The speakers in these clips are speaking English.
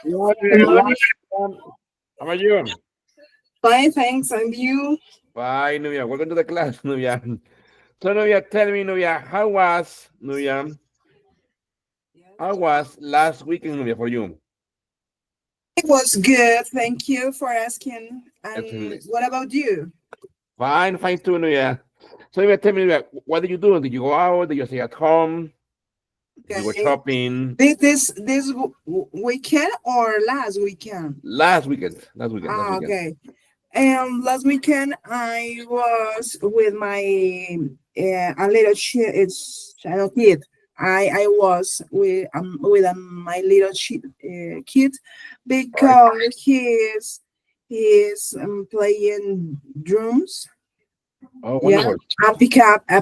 Good morning. How are you? Fine, thanks. And you? Fine, Nubia. Welcome to the class, Nubia. So, Nubia, tell me, Nubia, how was, Nubia, how was last weekend, Nubia, for you? It was good. Thank you for asking. And Excellent. what about you? Fine, fine too, Nubia. So, Nubia, tell me, Nubia, what did you do? Did you go out? Did you stay at home? Did you go Okay. shopping? This weekend or last weekend? Last weekend. Last weekend. Last Ah, weekend. okay. Last weekend I was with my a little it's child kid. I was with my little kid All right. because he's playing drums. Oh, Yeah, wonderful. I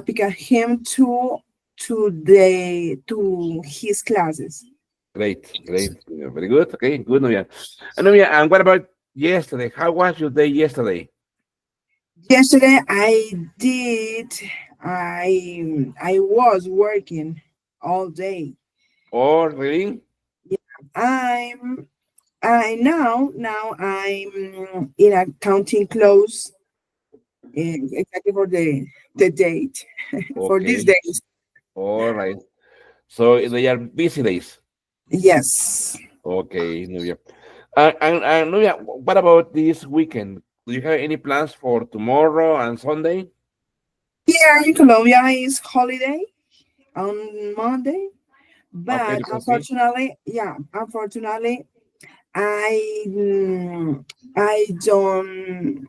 pick up him to his classes. Great, great. Nubia. Very good. Okay, good, Nubia. And Nubia, and what about yesterday? How was your day yesterday? Yesterday I was working all day. Oh, really? Yeah, I'm I now I'm in accounting close exactly for the date for these Okay. days. All right. So they are busy days. Yes. Okay, Nubia. And Nubia, what about this weekend? Do you have any plans for tomorrow and Sunday? Here in Colombia is holiday on Monday, Okay, but because see. unfortunately, I mm, I don't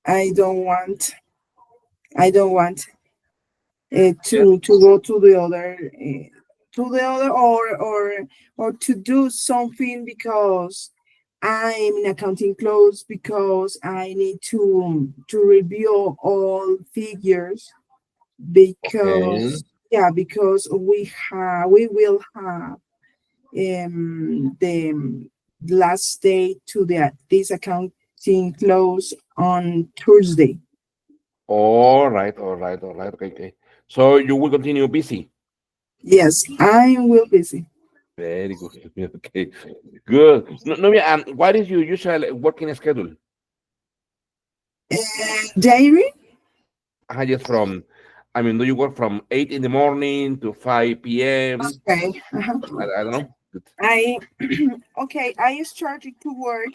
I don't want I don't want Yeah. to go to the other or to do something because I'm in accounting close because I need to review all figures Okay. because because we will have the last day to this accounting close on Thursday. All right. All right. All right. Okay. Okay. So you will continue busy. Yes, I will busy. Very good. Okay, good. No, Nubia, what is your usual working schedule? Diary? Just from, I mean, do you work from 8 in the morning to 5 p.m.? Okay. I don't know. Good. I okay. I started to work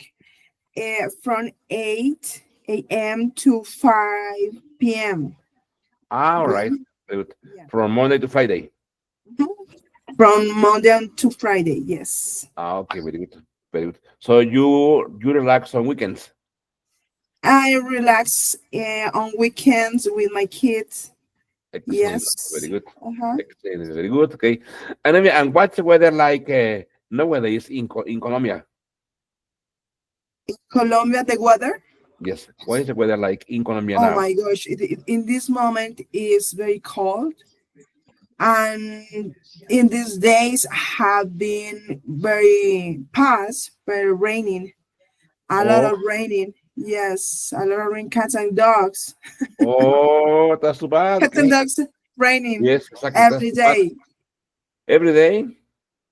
from 8 a.m. to 5 p.m. All But right. Very good. yeah, From Monday to Friday. from Monday to Friday. Yes, Okay, very good. Very good. So you relax on weekends. I relax on weekends with my kids. Excellent. Very Yes. good. Uh-huh. Excellent. Very good. Okay. And I mean, and what's the weather like nowadays in Colombia? Colombia, the weather. Yes. What is the weather like in Colombia Oh now? my gosh! In this moment is very cold, and in these days have been very past, very raining. A lot Oh, of raining. Yes, a lot of rain. Cats and dogs. oh, that's too bad. Cats and Okay. dogs raining Yes, exactly. That's every too bad. day. Every day.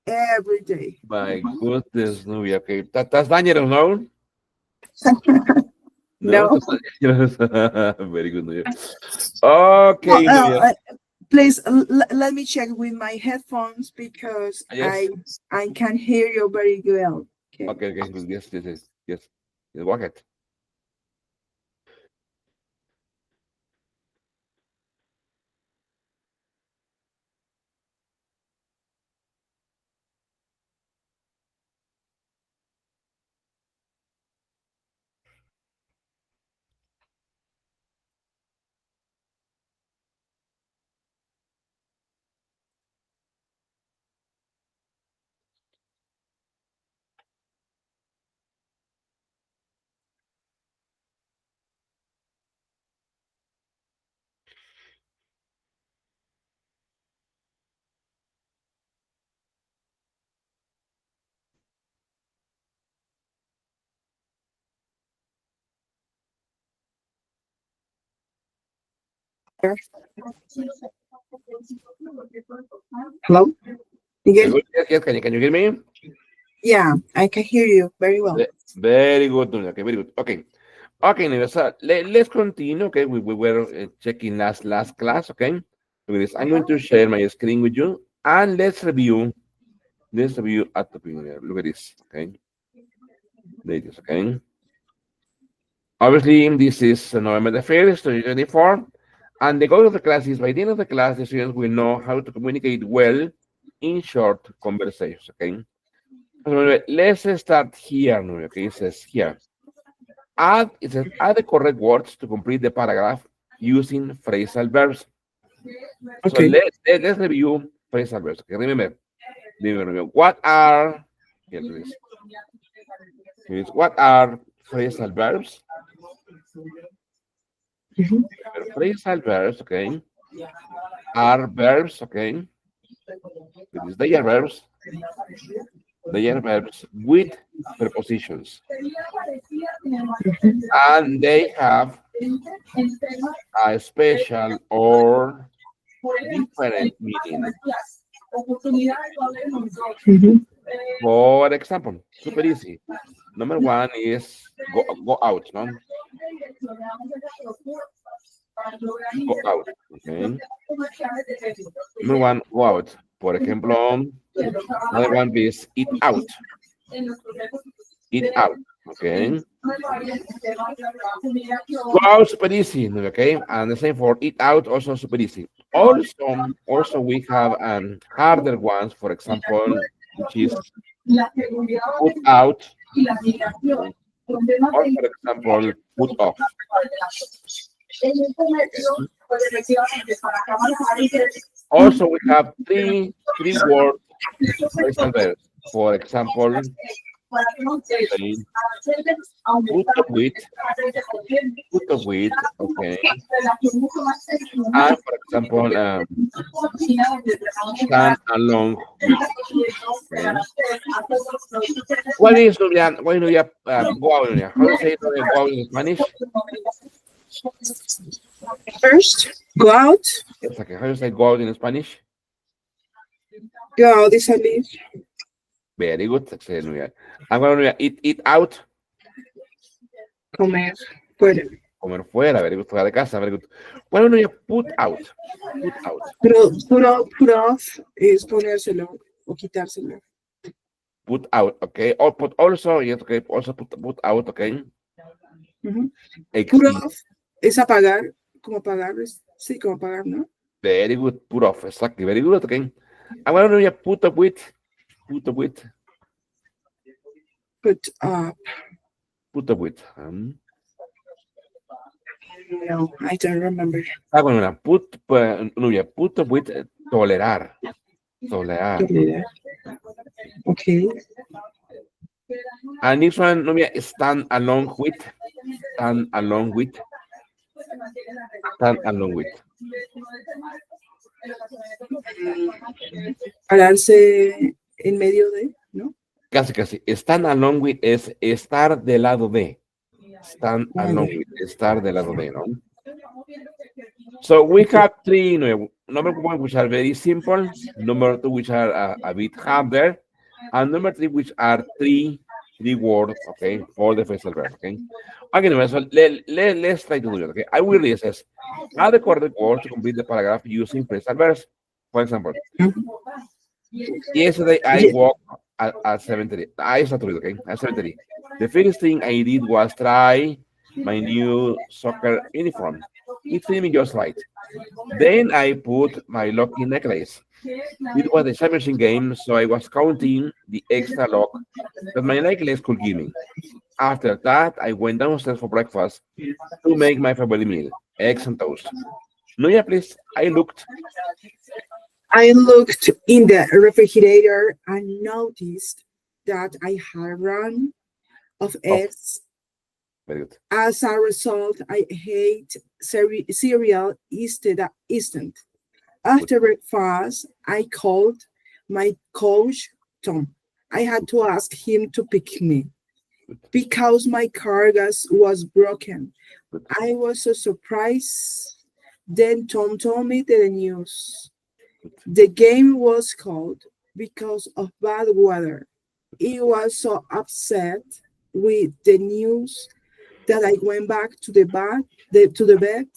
Every day. My goodness, no, yeah, okay. That's dangerous, no? No, No. that's dangerous. Very good, no, yeah. Well, Okay, no, yeah. please let me check with my headphones because Yes. I can hear you very well. Okay. Okay, okay. Good. Yes, yes, yes. Yes. Yes, go ahead. Hello, Very Miguel. good. Yes, yes. Can you hear me? Yeah, I can hear you very well. Very good, Nuria. Okay, very good. Okay. Okay, Nuria, so let's continue. Okay, we were checking last class. Okay. Look at this. I'm going to share my screen with you and let's review. Let's review at the beginning. Look at this. Okay. There it is. Okay. Obviously, this is November the 1st, 2024. And the goal of the class is by the end of the class, the students will know how to communicate well in short conversations. Okay. So, let's start here. Nuria, okay. It says here. It says add the correct words to complete the paragraph using phrasal verbs. So Okay. let's review phrasal verbs. Okay, remember what are here it is. Here it is. What are phrasal verbs? Mhm. Phrasal verbs, okay, are verbs, okay. It is they are verbs. They are verbs with prepositions, and they have a special or different meaning. Mhm. For example, super easy. Number one is go out, no? Go out. Okay. Number one, go out. Por ejemplo, another one is eat out. Eat out. Okay. Go out super easy. Okay. And the same for eat out, also super easy. Also we have harder ones, for example, which is put out, okay, or for example, put off. Okay. Also, we have three word phrasal verbs. For example, saying put up with, put up with, okay. And for example, stand along with, okay. What is Nubia, go out, Nubia? How do you say go out in Spanish? First, go out. It's okay. How do you say go out in Spanish? Go this I live. Very good. Excelente, Nubia. I'm going to eat out. Comer. Fuera. Comer fuera. Very good. Fuera de casa. Very good. Bueno, Nubia, put out. Put out. Put off es ponérselo o quitárselo. Put out. Okay. Or put also. Yes. Okay. Also put out. Okay. Ujú. Ex- Put off es apagar, como apagar, sí, como apagar, ¿no? Very good. Put off. Exactly. Very good. Okay. I'm going to put up with. Put up with. Put up. Put up with. No, I don't remember. Bueno, put, Nubia, put up with. Tolerar. Tolerar. Okay. And this one, Nubia, stand along with. Stand along with. Stand along with. Pararse en medio de, ¿no? Casi, casi. Stand along with es estar del lado de. Stand along with. Estar del lado de, ¿no? So we have three, number one, which are very simple. Number two, which are a bit harder. And number three, which are three words, okay, for the phrasal verb, okay? Okay, so let's try to do it, okay? I will read this. Add the correct words to complete the paragraph using phrasal verbs. For example, yesterday I walked at 7:30. I started, okay, at 7:30. The first thing I did was try my new soccer uniform. It fit me just right. Then I put my lucky necklace. It was the championship game, so I was counting the extra luck that my necklace could give me. After that, I went downstairs for breakfast to make my favorite meal, eggs and toast. No, yeah, please. I looked in the refrigerator and noticed that I had run of Oh, eggs. very good. As a result, I hate cereal instant. After breakfast, I called my coach, Tom. I had to ask him to pick me because my car gas was broken. Good. I was so surprised. Then Tom told me the news. The game was called because of bad weather. He was so upset with the news that I went back to the bed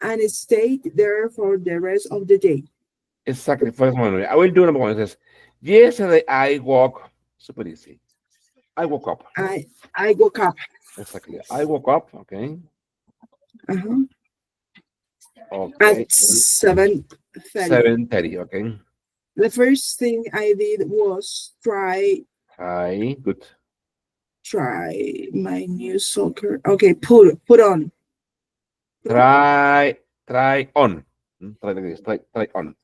and stayed there for the rest of the day. Exactly. First one. I will do number one. It says, yesterday I woke, super easy. I woke up. I woke up. Exactly. I woke up. Okay. Uh-huh. Okay. At 7:30. 7:30. Okay. The first thing I did was Hi. Good. try my new soccer. Okay, put on. Try on. Try like this. Try on.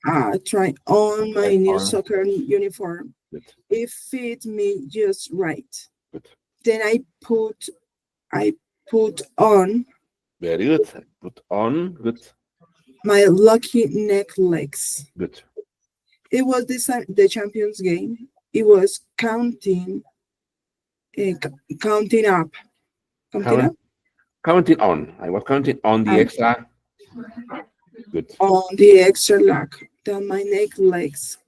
Try on my Try new on. soccer uniform. Good. It fit me just right. Good. Then I put on Very good. Put on. Good. my lucky necklace. Good. It was the champions game. It was counting counting up. Counting Count, up counting on. I was counting on the Um, extra. Good. on the extra luck that my necklace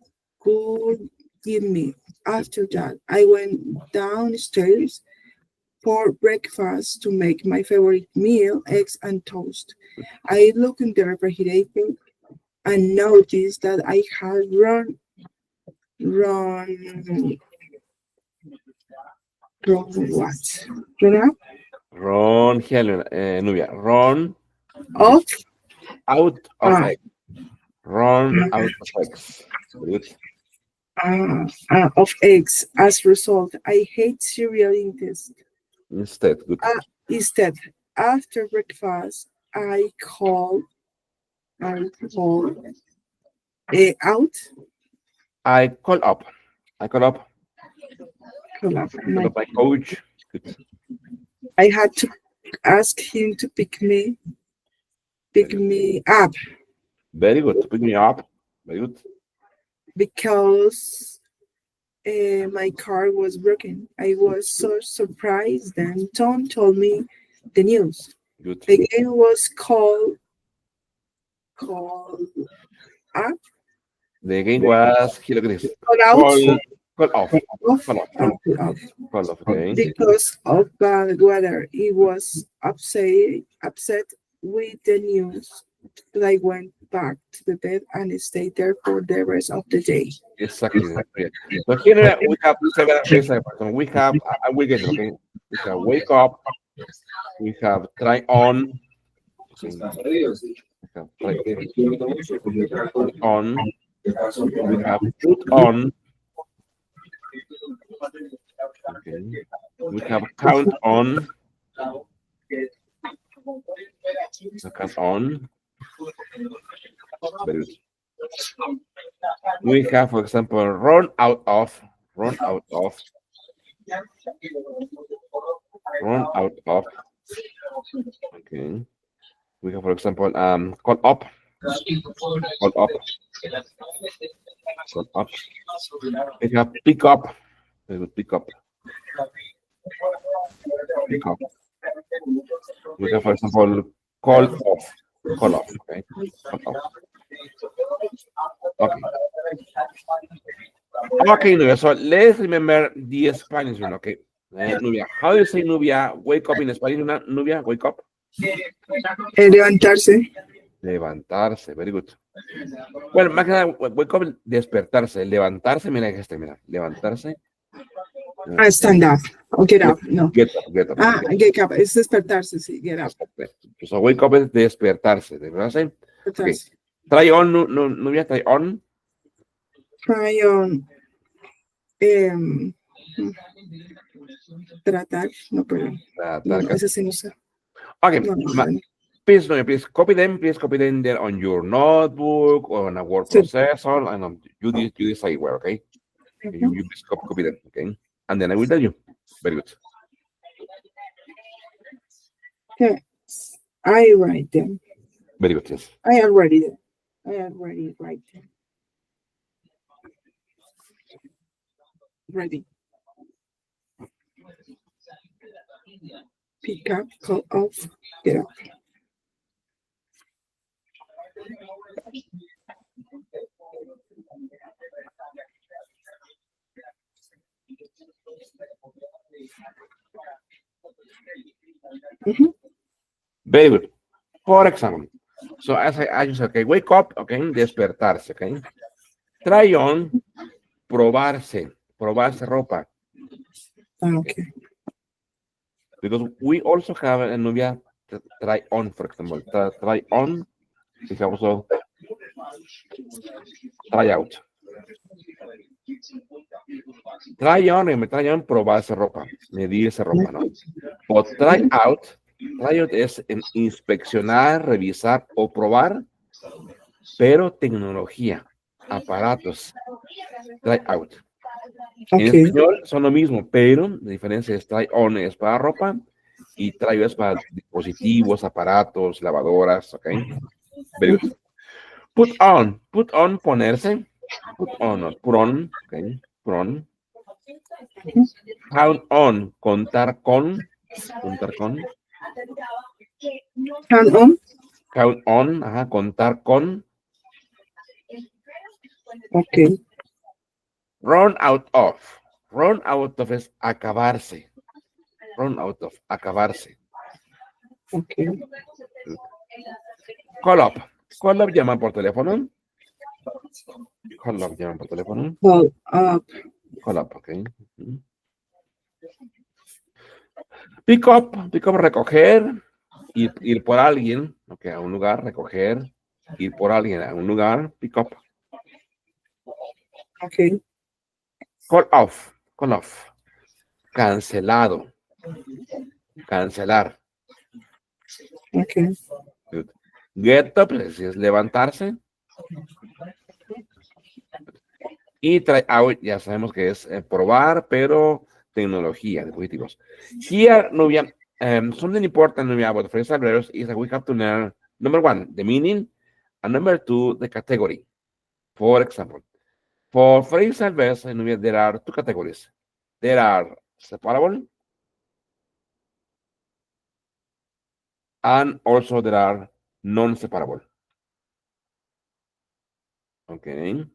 could give me. After that, I went downstairs for breakfast to make my favorite meal, eggs and toast. I looked in the refrigerator and noticed that I had run what? Run up Run, Helen, Nubia. Run of out of uh, egg. Run out of eggs. Very good. of eggs. As a result, I hate cereal Instead, good. instead. After breakfast, I call out. I call up. I call up. Call up Call up my coach. Good. I had to ask him to pick me up Very good. Pick me up. Very good. because my car was broken. I was so surprised. Then Tom told me the news. Good. The game was called up The game was, here look at this. Call out. Call off. Off. Call off. Off. Call off, okay. Because of bad weather, he was upset with the news that I went back to the bed and stayed there for the rest of the day. Exactly. Yeah. So here we have several phrases. So we have, I will get it, okay. We have wake up. We have try on. Okay. We have try on. We have put on. Okay. We have count on. So count on. Very good. We have, for example, run out of, run out of, run out of. Okay. We have, for example, call up, call up, call up. We have pick up. Very good, pick up, pick up. We have, for example, call off, call off. Okay, call off. Okay. Okay, Nubia. So let's remember the Spanish one. Okay, Nubia. How do you say Nubia? Wake up in Spanish, Nubia. Wake up. Levantarse. Levantarse. Very good. Bueno, más que nada, wake up, despertarse. Levantarse, mira este, mira. Levantarse. Stand up. O get up. No. Get up, get up. Get up. Es despertarse, sí. Get up. So wake up es despertarse. ¿Despertarse? Okay. Try on, Nubia, try on. Try on. Tratar. No, pero. No, ese sí no sé. Okay. No. Please, no, please copy them. Please copy them there on your notebook or on a word processor. And you decide where, okay? You please copy them, okay? And then I will tell you. Very good. Okay. I write them. Very good, yes. I already write them. Ready. Pick up, call off, get up. Very good. For example, so as I just okay, wake up, okay, despertarse, okay. Try on, probarse ropa. Okay. Because we also have a Nubia try on, for example. Try on, we have also try out. Try on, probarse ropa, medirse ropa, ¿no? O try out es inspeccionar, revisar o probar, pero tecnología, aparatos. Try out. Okay. En español son lo mismo, pero la diferencia es try on es para ropa y try es para dispositivos, aparatos, lavadoras, ¿ok? Very good. Put on, ponerse. Put on, ¿ok? Put on. Count on, contar con. Count on. Count on, ajá, contar con. Okay. Run out of. Run out of es acabarse. Run out of, acabarse. Okay. Call up. Call up, llaman por teléfono. Call up, llaman por teléfono. Call up. Call up, ok. Pick up, recoger. Ir por alguien, ok, a un lugar, recoger. Ir por alguien a un lugar, pick up. Okay. Call off. Cancelado. Cancelar. Okay. Good. Get up es levantarse. Y try out, ya sabemos que es probar, pero tecnología, dispositivos. Here, Nubia, something important, Nubia, about phrasal verbs is that we have to learn, number one, the meaning, and number two, the category. For example, for phrasal verbs, Nubia, there are two categories. There are separable, and also there are non-separable. Okay.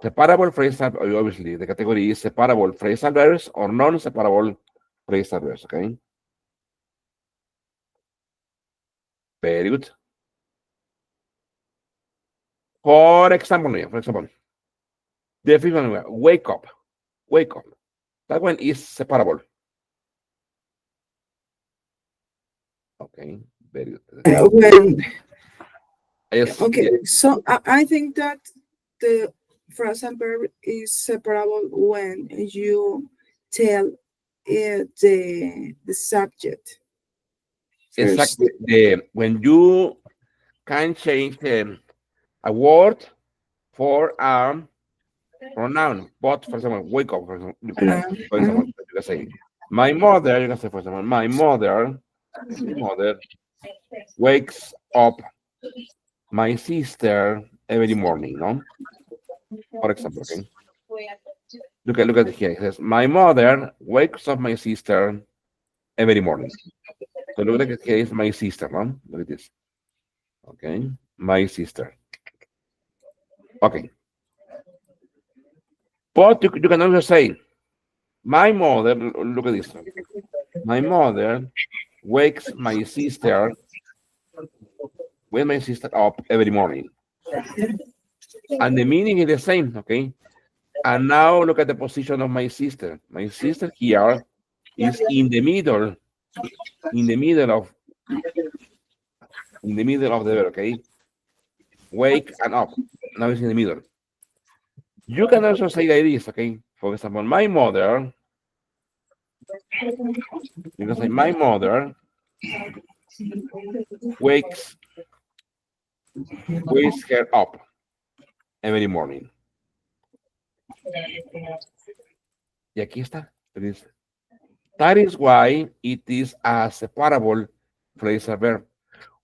Separable phrasal, obviously, the category is separable phrasal verbs or non-separable phrasal verbs, okay? Very good. For example, the fifth one, wake up, wake up. That one is separable. Okay, very good. When Yes, okay, yes, so I think that the phrasal verb is separable when you tell the subject first. exactly. When you can change a word for a pronoun, but for example, wake up, Uh, for uh, example, you can say, my mother, you can say, for example, my mother wakes up my sister every morning, no? For example, okay? Look at here. It says, my mother wakes up my sister every morning. So look at here is my sister, no? Look at this. Okay, my sister. Okay. But you can also say, my mother, look at this. My mother wakes my sister, when my sister up every morning. And the meaning is the same, okay? And now look at the position of my sister. My sister here is in the middle of the verb, okay? Wake and up. Now it's in the middle. You can also say like this, okay? For example, my mother, you can say my mother wakes her up every morning. Y aquí está. That is why it is a separable phrasal verb.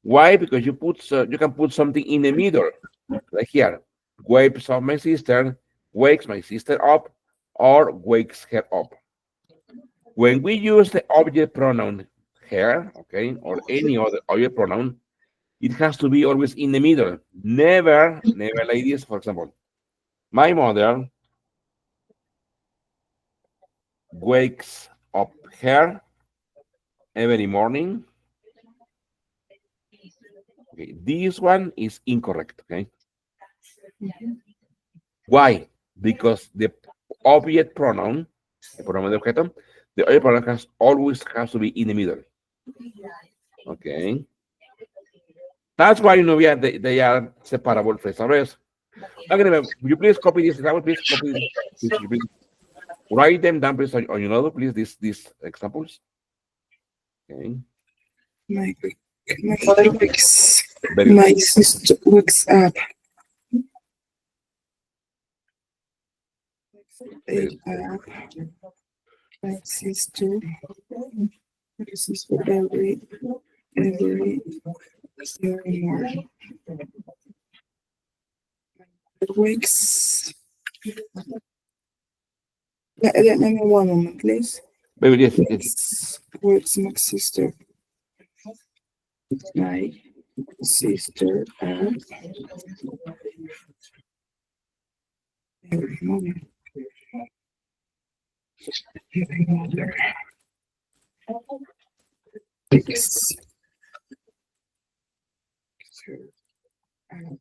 Why? Because you can put something in the middle, like here. Wakes up my sister, wakes my sister up, or wakes her up. When we use the object pronoun her, okay, or any other object pronoun, it has to be always in the middle. Never like this. For example, my mother wakes up her every morning. Okay, this one is incorrect. Okay, why? Because the object pronoun, el pronoun de objeto, the object pronoun always has to be in the middle. Okay, that's why they are separable phrasal verbs. Okay, will you please copy this? Please copy this. Please write them down, please, on your notebook, please. These examples. Okay. my my father wakes Very good. my sister wakes up. Very Wake up. My sister. This is for every morning. It wakes. Let me one moment, please. Very yes, yes. Wakes my sister. My sister up every morning. Every mother wakes her up.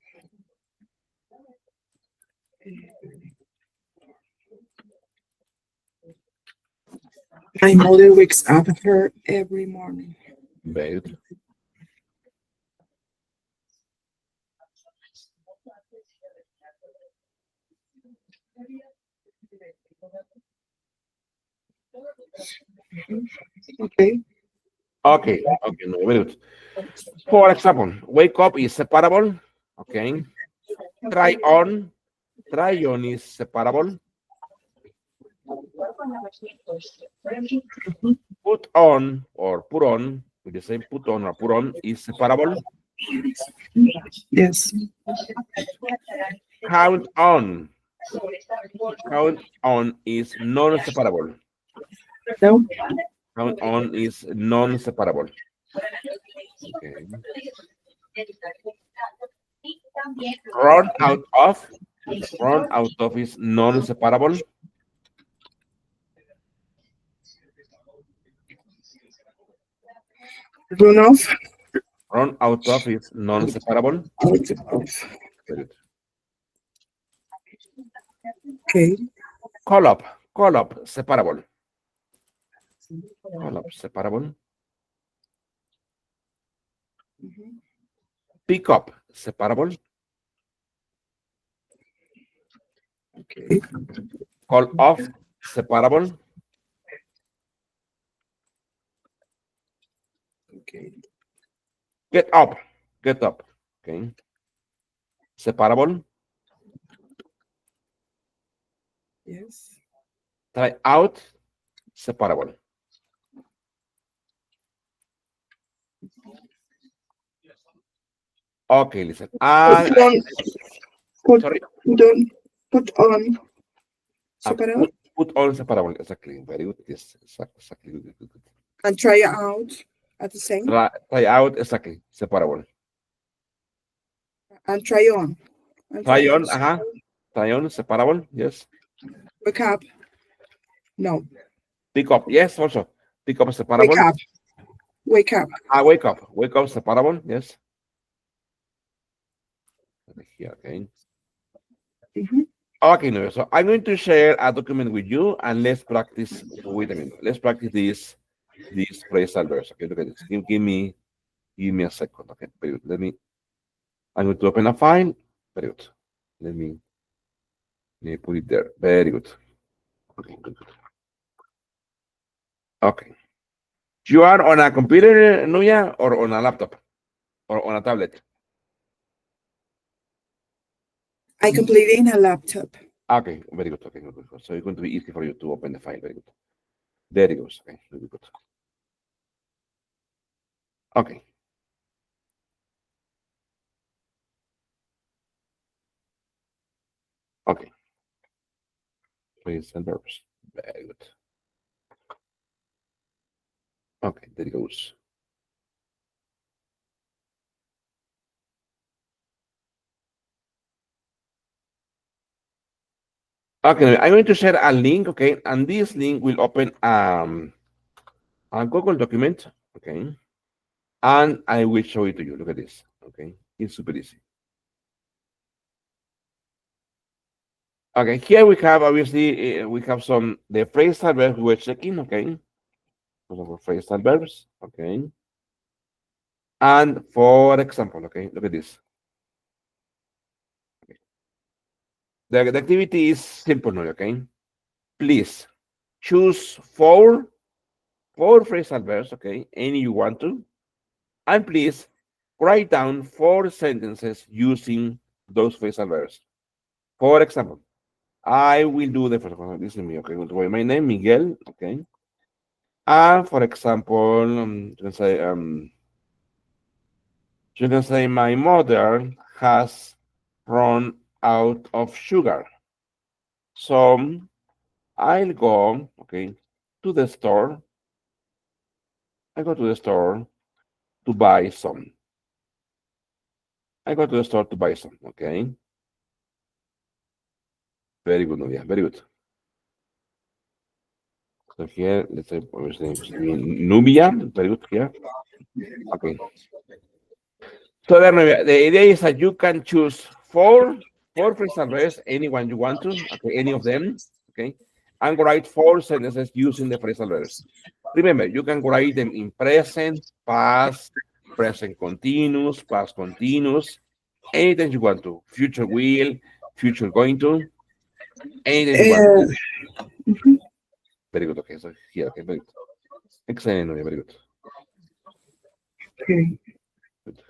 My mother wakes up her every morning. Very good. Okay. Okay, no, very good. For example, wake up is separable. Okay. Try on. Try on is separable. Put on or put on, we just say put on or put on is separable. Yes. Count on. Count on is non-separable. No. Count on is non-separable. Okay. Run out of. Run out of is non-separable. Run off. Run out of is non-separable. Out of. Very good. Okay. Call up. Call up. Separable. Call up. Separable. Pick up. Separable. Okay. Call off. Separable. Okay. Get up. Get up. Okay. Separable. Yes. Try out. Separable. Okay, listen. Put on. Put, Sorry. put on. Put on. Separate. Put on separable. Exactly. Very good. Yes. Exactly. Good, good, good. And try it out at the same. Try out. Exactly. Separable. And try on. And Try try on. on. Try on. Separable. Yes. Wake up. No. Pick up. Yes. Also. Pick up. Wake Separable. up. Wake up. Wake up. Wake up. Separable. Yes. Here again. Okay, no, so I'm going to share a document with you and let's practice. Wait a minute. Let's practice this phrasal verbs. Okay, look at this. Give me a second. Okay, very good. I'm going to open a file. Very good. Let me put it there. Very good. Okay, good, good. Okay. You are on a computer, Nuya, or on a laptop? Or on a tablet? I completed in a laptop. Okay, very good. Okay, good, good. So it's going to be easy for you to open the file. Very good. There it goes. Okay, very good. Okay. Okay. Please and verbs. Very good. Okay, there it goes. Okay, I'm going to share a link, okay, and this link will open a Google document, okay, and I will show it to you. Look at this, okay, it's super easy. Okay, here we have obviously we have some the phrasal verbs we're checking, okay, for phrasal verbs, okay, and for example, okay, look at this. Okay. The activity is simple now, okay. Please choose four phrasal verbs, okay, any you want to, and please write down 4 sentences using those phrasal verbs. For example, I will do the first one. This is me, okay. My name Miguel, okay. And for example, you can say my mother has run out of sugar. So I'll go, okay, to the store. I go to the store to buy some. I go to the store to buy some, okay. Very good, Novia. Very good. So here, let's say, Nubia. Very good here. Okay. So then the idea is that you can choose four phrasal verbs, anyone you want to, okay, any of them, okay, and write 4 sentences using the phrasal verbs. Remember, you can write them in present, past, present continuous, past continuous, anything you want to. Future will, future going to, anything you want to. Very good. Okay, so here, okay, very good. Excellent, Nuria, very good. Okay. Good.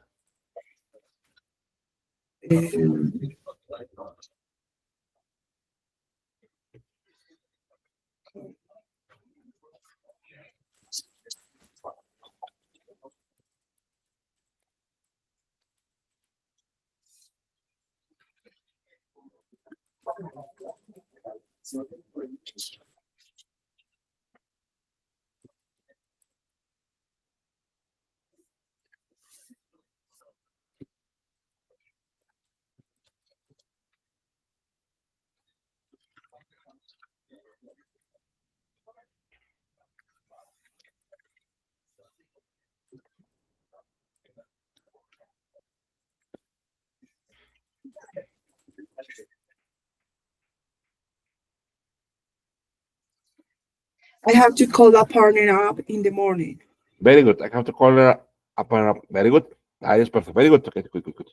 I have to call a partner up in the morning. Very good. I have to call her up and up. Very good. That is perfect. Very good. Okay, good, good, good.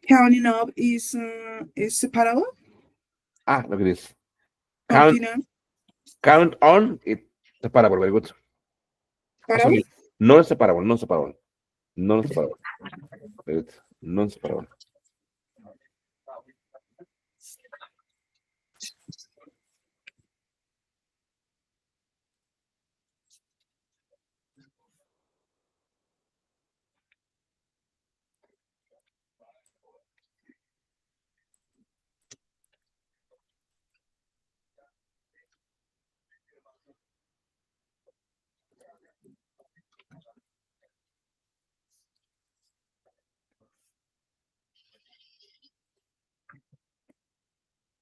Counting up is separable. Ah, look at this. Count, Counting up, count on it. Separable. Very good. Oh, separable. sorry. Non separable. Non separable. Non separable. Very good. Non separable.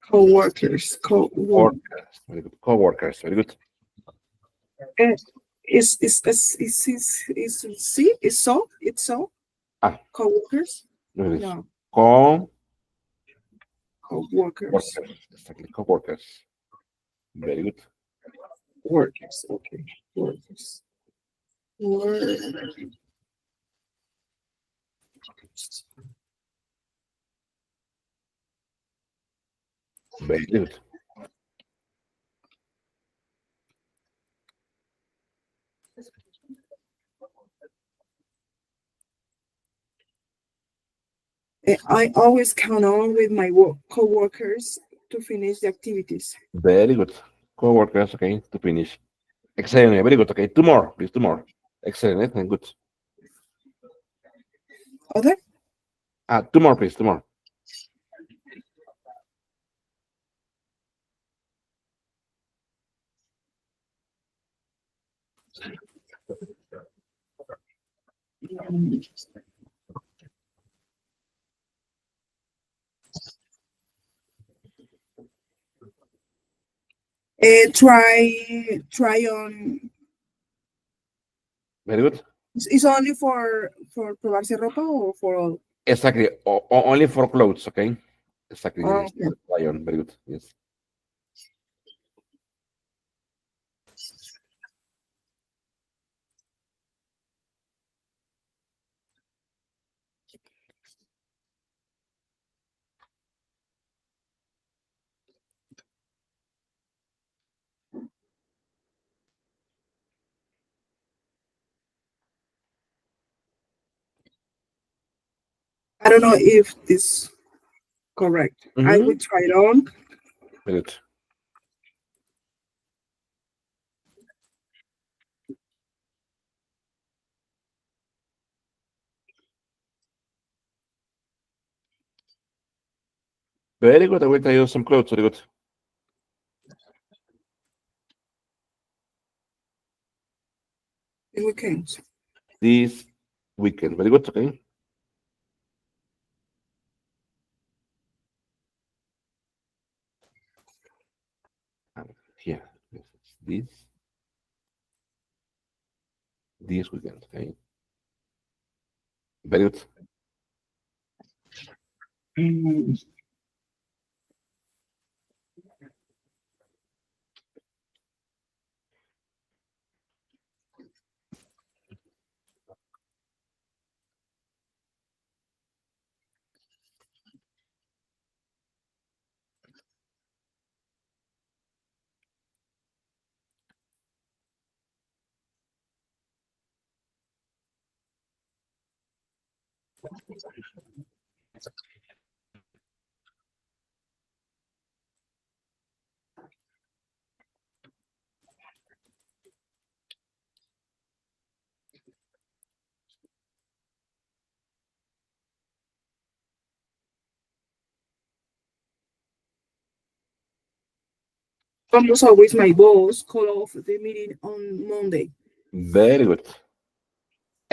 Co-workers, co-work. Workers. Very good. Co-workers. Very good. Uh, see, it's so, Ah, co-workers. look at this. No, Co-workers. co-workers, Exactly. Co-workers. Very good. workers. Okay, workers. Workers. Very good. I always count on with my co-workers to finish the activities. Very good. Co-workers. Okay. To finish. Excellent. Very good. Okay. Two more. Please. Two more. Excellent. And good. Other? Ah, two more, please. Two more. Try on. Very good. It's only for probarse ropa or for all? Exactly. Only for clothes. Okay. Exactly. Oh, Yes. okay. Try on. Very good. Yes. I don't know if this correct. I Mm-hmm. will try it on. Very good. Very good. I will try on some clothes. Very good. In weekends. This weekend. Very good. Okay. Here. Yes, this weekend. Okay. Very good. Mm. Almost always my boss call off the meeting on Monday. Very good.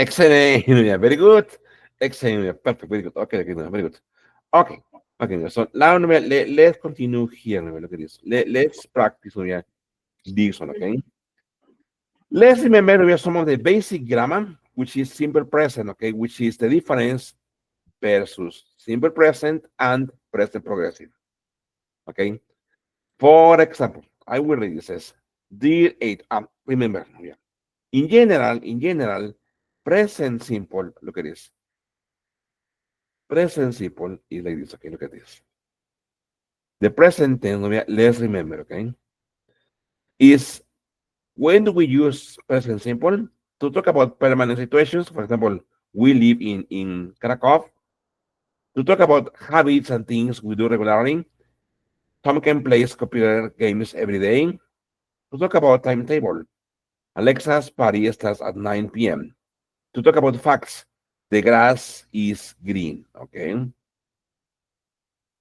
Excellent. Yeah, very good. Excellent. Yeah, perfect. Very good. Okay, okay, very good. Okay. Okay. So now let's continue here. Look at this. Let's practice this one. Okay. Let's remember we have some of the basic grammar, which is simple present. Okay, which is the difference versus simple present and present progressive. Okay. For example, I will read this as dear eight. Remember, yeah. In general, present simple. Look at this. Present simple is like this. Okay, look at this. The present tense, let's remember, okay, is when do we use present simple to talk about permanent situations? For example, we live in Krakow. To talk about habits and things we do regularly. Tom can play computer games every day. To talk about timetable. Alexa's party starts at 9 p.m. To talk about facts. The grass is green, okay?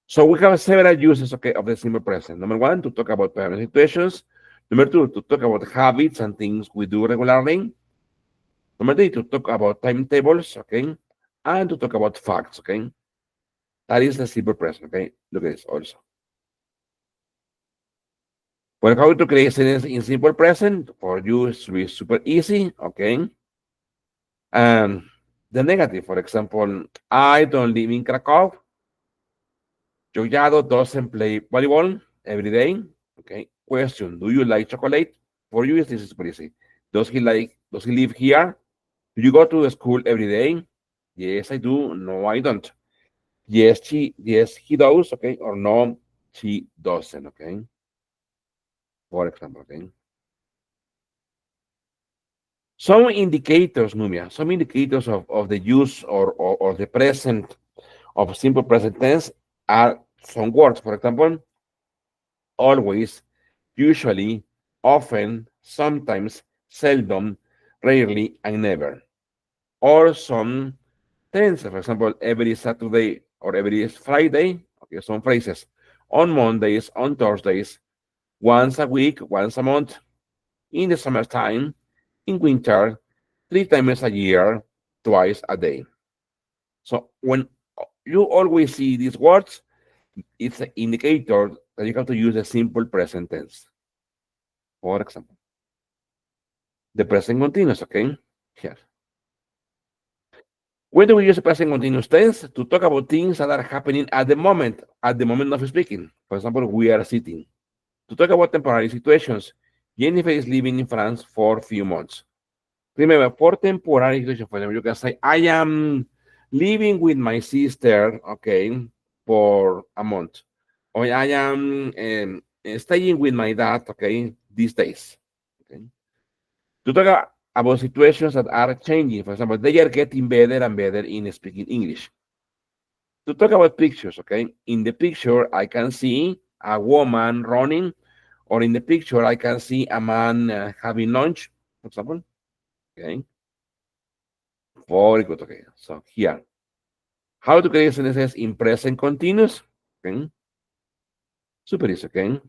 So we have several uses, okay, of the simple present. Number one, to talk about permanent situations. Number two, to talk about habits and things we do regularly. Number three, to talk about timetables, okay, and to talk about facts, okay. That is the simple present, okay. Look at this also. Well, how to create sentences in simple present for you is super easy, okay. The negative, for example, I don't live in Krakow. Joyado doesn't play volleyball every day. Okay. Question: do you like chocolate? For you, this is pretty easy. Does he live here? Do you go to school every day? Yes, I do. No, I don't. Yes, he does. Okay. Or no, she doesn't. Okay. For example, okay. Some indicators, Numia, some indicators of the use or the present of simple present tense are some words. For example, always, usually, often, sometimes, seldom, rarely, and never. Or some tenses, for example, every Saturday or every Friday, okay, some phrases. On Mondays, on Thursdays, once a week, once a month, in the summertime, in winter, 3 times a year, twice a day. So when you always see these words, it's an indicator that you have to use a simple present tense. For example, the present continuous, okay? Here. When do we use the present continuous tense? To talk about things that are happening at the moment of speaking. For example, we are sitting. To talk about temporary situations, Jennifer is living in France for a few months. Remember, for temporary situations, for example, you can say, I am living with my sister, okay, for a month. Or I am staying with my dad, okay, these days. Okay. To talk about situations that are changing. For example, they are getting better and better in speaking English. To talk about pictures, okay? In the picture, I can see a woman running, or in the picture, I can see a man having lunch, for example. Okay. Very good. Okay. So here, how to create sentences in present continuous? Okay. Super easy. Okay.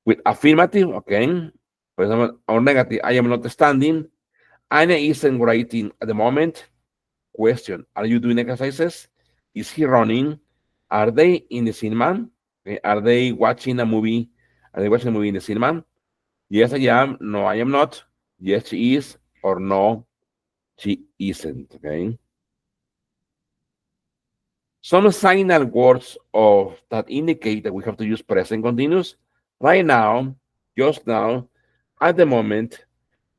With affirmative, okay. For example, or negative, I am not standing. Anna isn't writing at the moment. Question: are you doing exercises? Is he running? Are they in the cinema? Okay. Are they watching a movie? Are they watching a movie in the cinema? Yes, I am. No, I am not. Yes, she is. Or no, she isn't. Okay. Some signal words of that indicate that we have to use present continuous. Right now, just now, at the moment,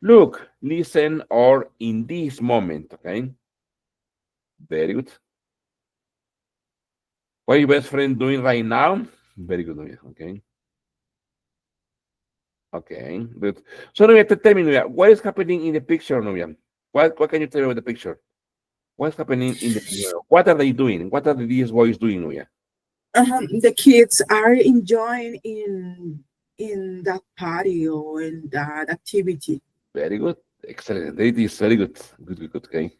look, listen, or in this moment. Okay. Very good. What are your best friend doing right now? Very good, Nubia. Okay. Okay. Good. So, Nubia, tell me, Nubia, what is happening in the picture, Nubia? What can you tell me about the picture? What's happening in the picture? What are they doing? What are these boys doing, Nubia? The kids are enjoying in that party or in that activity. Very good. Excellent. It is very good. Good, good, good. Okay.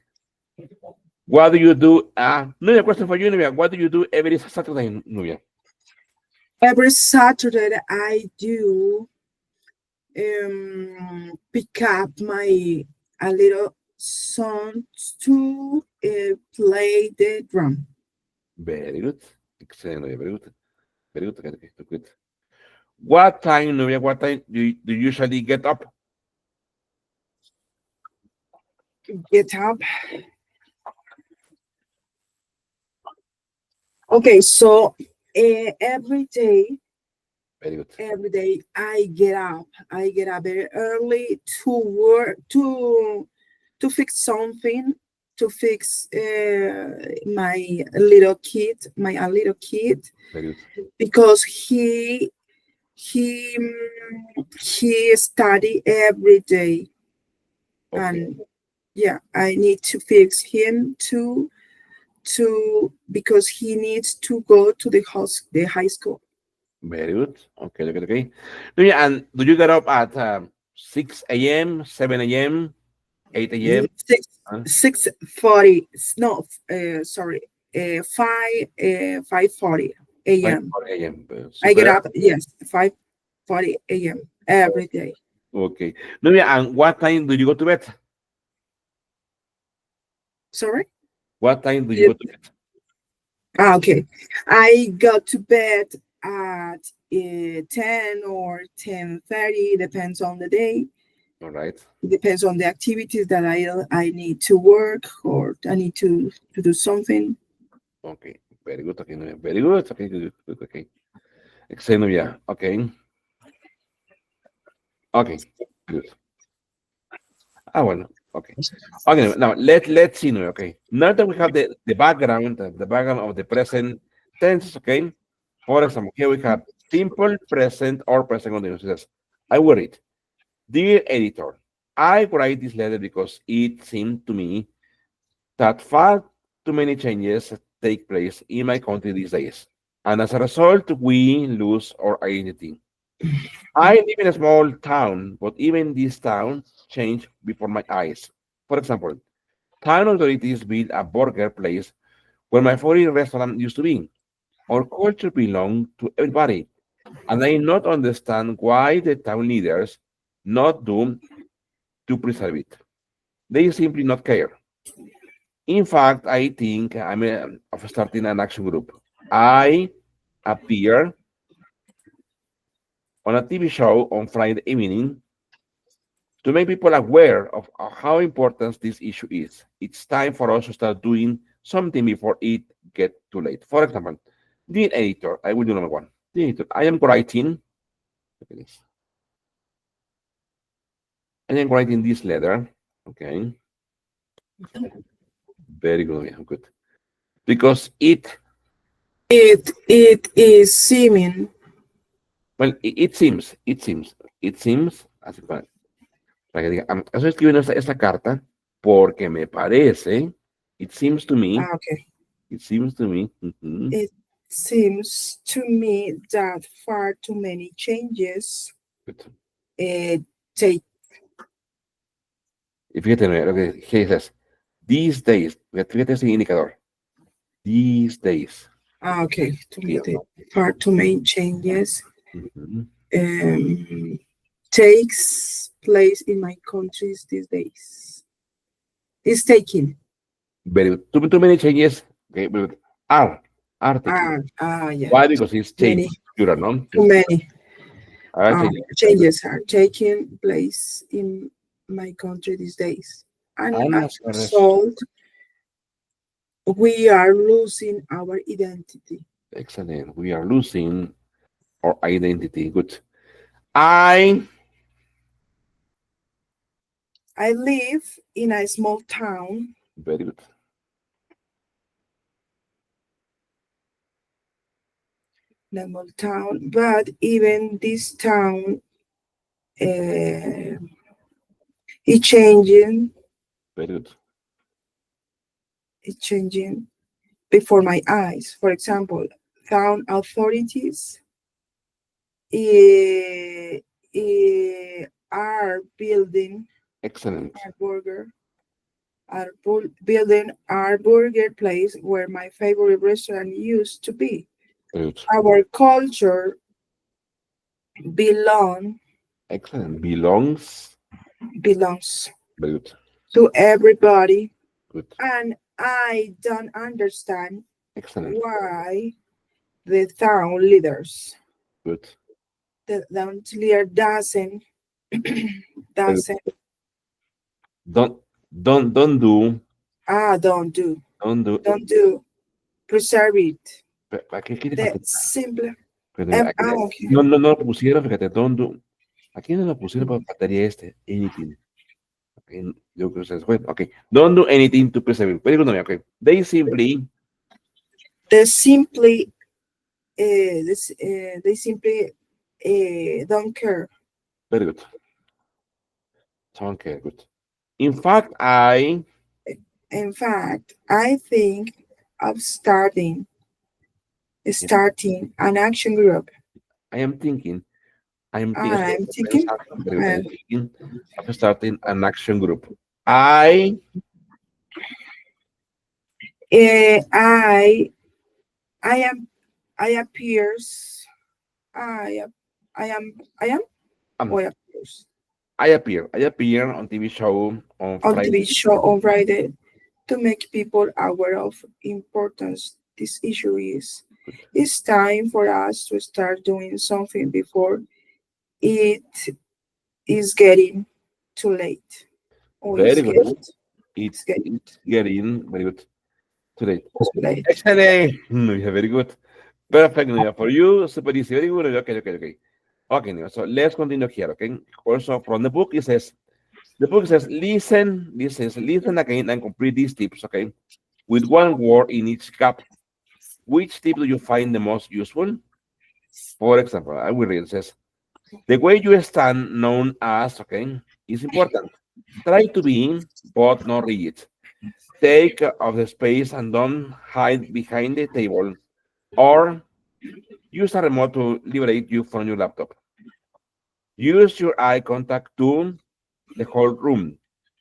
What do you do? Nubia, question for you, Nubia. What do you do every Saturday, Nubia? Every Saturday I do pick up my a little. sons to play the drum. Very good. Excellent, Nubia. Very good. Very good. Okay, okay, good. What time, Nubia, what time do you usually get up? Get up. Okay, so every day, Very good. I get up. I get up very early to work to fix something, to fix my a little kid, Very good. because he he study every day, Okay. and yeah, I need to fix him to because he needs to go to the high school. Very good. Okay, okay, okay. And do you get up at 6 a.m., 7 a.m., 8 a.m.? Six Huh? 6:40. No, sorry, 5:40 a.m. 5 a.m. I Super. get up, yes, 5:40 a.m. every day. Okay. And what time do you go to bed? Sorry. What time do you Yeah. go to bed? Okay. I go to bed at 10 or 10:30, depends on the day. All right. It depends on the activities that I need to work or I need to do something. Okay. Very good. Okay. Very good. Okay. Good. Good. Okay. Excellent. Nubia. Okay. Okay. Good. Ah, bueno. Okay. Okay. Now let's see. Okay. Now that we have the background, the background of the present tense. Okay. For example, here we have simple present or present continuous. It says, I will read. Dear editor, I write this letter because it seemed to me that far too many changes take place in my country these days. And as a result, we lose our identity. I live in a small town, but even this town changed before my eyes. For example, town authorities built a burger place where my favorite restaurant used to be. Our culture belongs to everybody, and I not understand why the town leaders not do to preserve it. They simply not care. In fact, I think I'm of starting an action group. I appear on a TV show on Friday evening to make people aware of how important this issue is. It's time for us to start doing something before it get too late. For example, the editor, I will do number one. The editor, I am writing. Look at this. I am writing this letter. Okay, very good. Yeah, good. Because It is seeming. well, it seems, así para que diga, estoy escribiendo esta carta porque me parece, it seems to me, Okay. it seems to me, ujú, It seems to me that far too many changes good. uh, take. Y fíjate, lo que dices, these days, fíjate ese indicador, these days, Okay, to me días, the ¿no? far too many changes Ujú. um, takes place in my countries these days. Is taking. Very good. Too many changes, okay, very good. Are taking. Yeah. Why? Because it's Many, changing, plural, no? too many Are changing. Very good. changes are taking place in my country these days. And And as as a a res- result, we are losing our identity. excellent. We are losing our identity. Good. I I live in a small town, very good. but even this town is changing, Very good. is changing before my eyes. For example, town authorities eh, are building Excellent. a burger, building our burger place where my favorite restaurant used to be. Very good. Our culture belong Excellent. Belongs. belongs Very good. to everybody, Good. and I don't understand Excellent. why the town leaders, Good. the town leader Very good. doesn't Don't don't do don't do don't do. don't do preserve it. Aquí, aquí te The falta. simple Fíjate, mira, aquí, okay. no lo pusieron, fíjate, don't do. Aquí no lo pusieron, pero faltaría este, anything. Okay, yo creo que se fue. Okay, don't do anything to preserve it. Very good, Novia, okay. They simply, The simply they simply don't care. very good. Okay, good. In fact, In fact, I think of starting an action group. I am thinking, I'm thinking, I'm thinking pensando, very good, I'm uh, thinking of starting an action group. I, I I am I appears I ap- I am um, or appears I appear on TV show on on Friday. TV show on Friday to make people aware of importance this issue is. It's time for us to start doing something before it is getting too late. Or Very good. it's getting It's getting very good today. too late. Excellent. Yeah, very good. Perfect, Nia. For you, super easy. Very good. Okay, okay, okay. Okay, Nia. So let's continue here. Okay. Also from the book, it says the book says listen. This says listen again and complete these tips. Okay, with one word in each gap. Which tip do you find the most useful? For example, I will read. It says the way you stand, known as okay, is important. Try to be, but not rigid. Take of the space and don't hide behind the table, or use a remote to liberate you from your laptop. Use your eye contact to the whole room,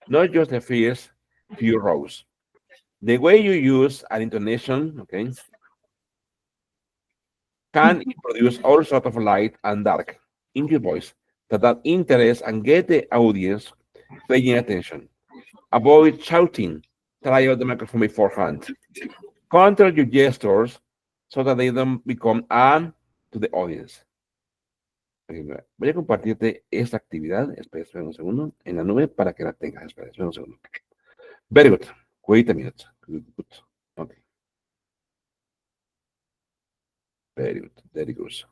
not just the first few rows. The way you use an intonation, okay, can produce all sort of light and dark in your voice that interest and get the audience paying attention. Avoid shouting. Try out the microphone beforehand. Control your gestures so that they don't become to the audience. Ok, mira, voy a compartirte esta actividad. Espera un segundo en la nube para que la tengas. Espera un segundo. Very good. Wait a minute. Good, good. Okay. Very good. Very good.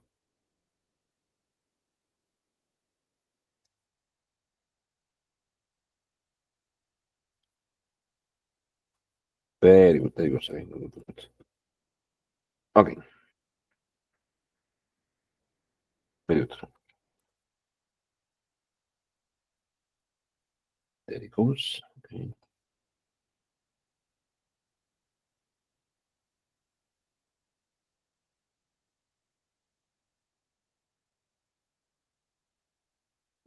Very good. Very good. Very good. Good, good. Okay. Very good. Very good. Okay.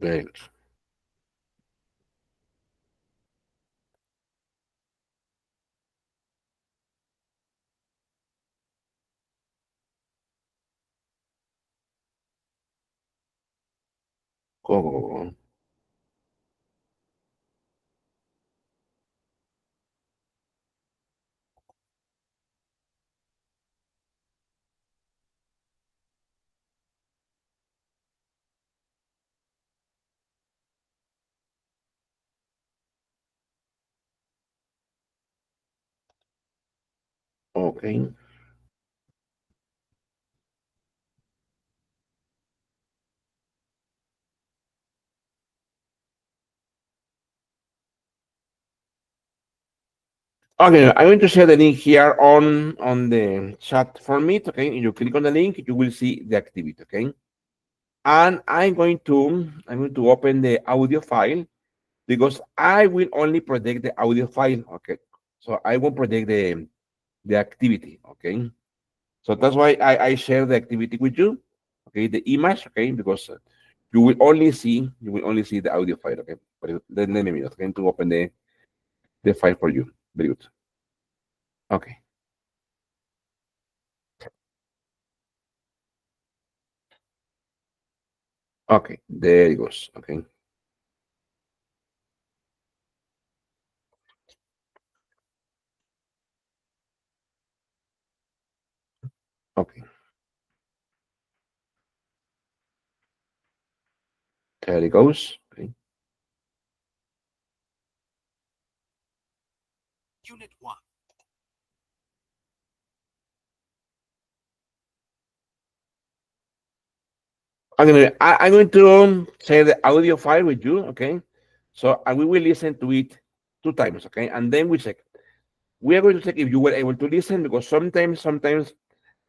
Very good. Go, go, go, go. Okay. Okay, I'm going to share the link here on the chat for Meet. Okay, you click on the link, you will see the activity. Okay, and I'm going to open the audio file because I will only project the audio file. Okay, so I won't project the activity. Okay, so that's why I share the activity with you. Okay, the image. Okay, because you will only see the audio file. Okay, but then let me minute. Okay, to open the file for you. Very good. Okay. Okay, there it goes. Okay. Okay. There it goes. Okay. Unit 1. I'm going to share the audio file with you, okay? So and we will listen to it 2 times, okay? And then we check. We are going to check if you were able to listen because sometimes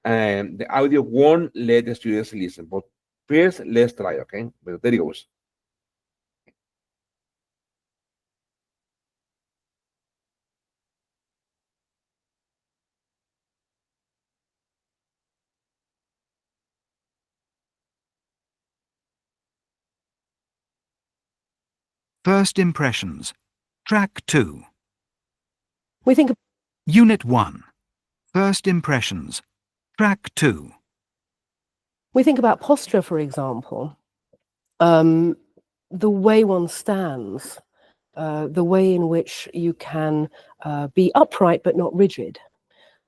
the audio won't let the students listen. But first, let's try, okay? But there it goes. First impressions. Track 2. We think Unit 1. First impressions. Track 2. about posture, for example. The way one stands, the way in which you can be upright but not rigid.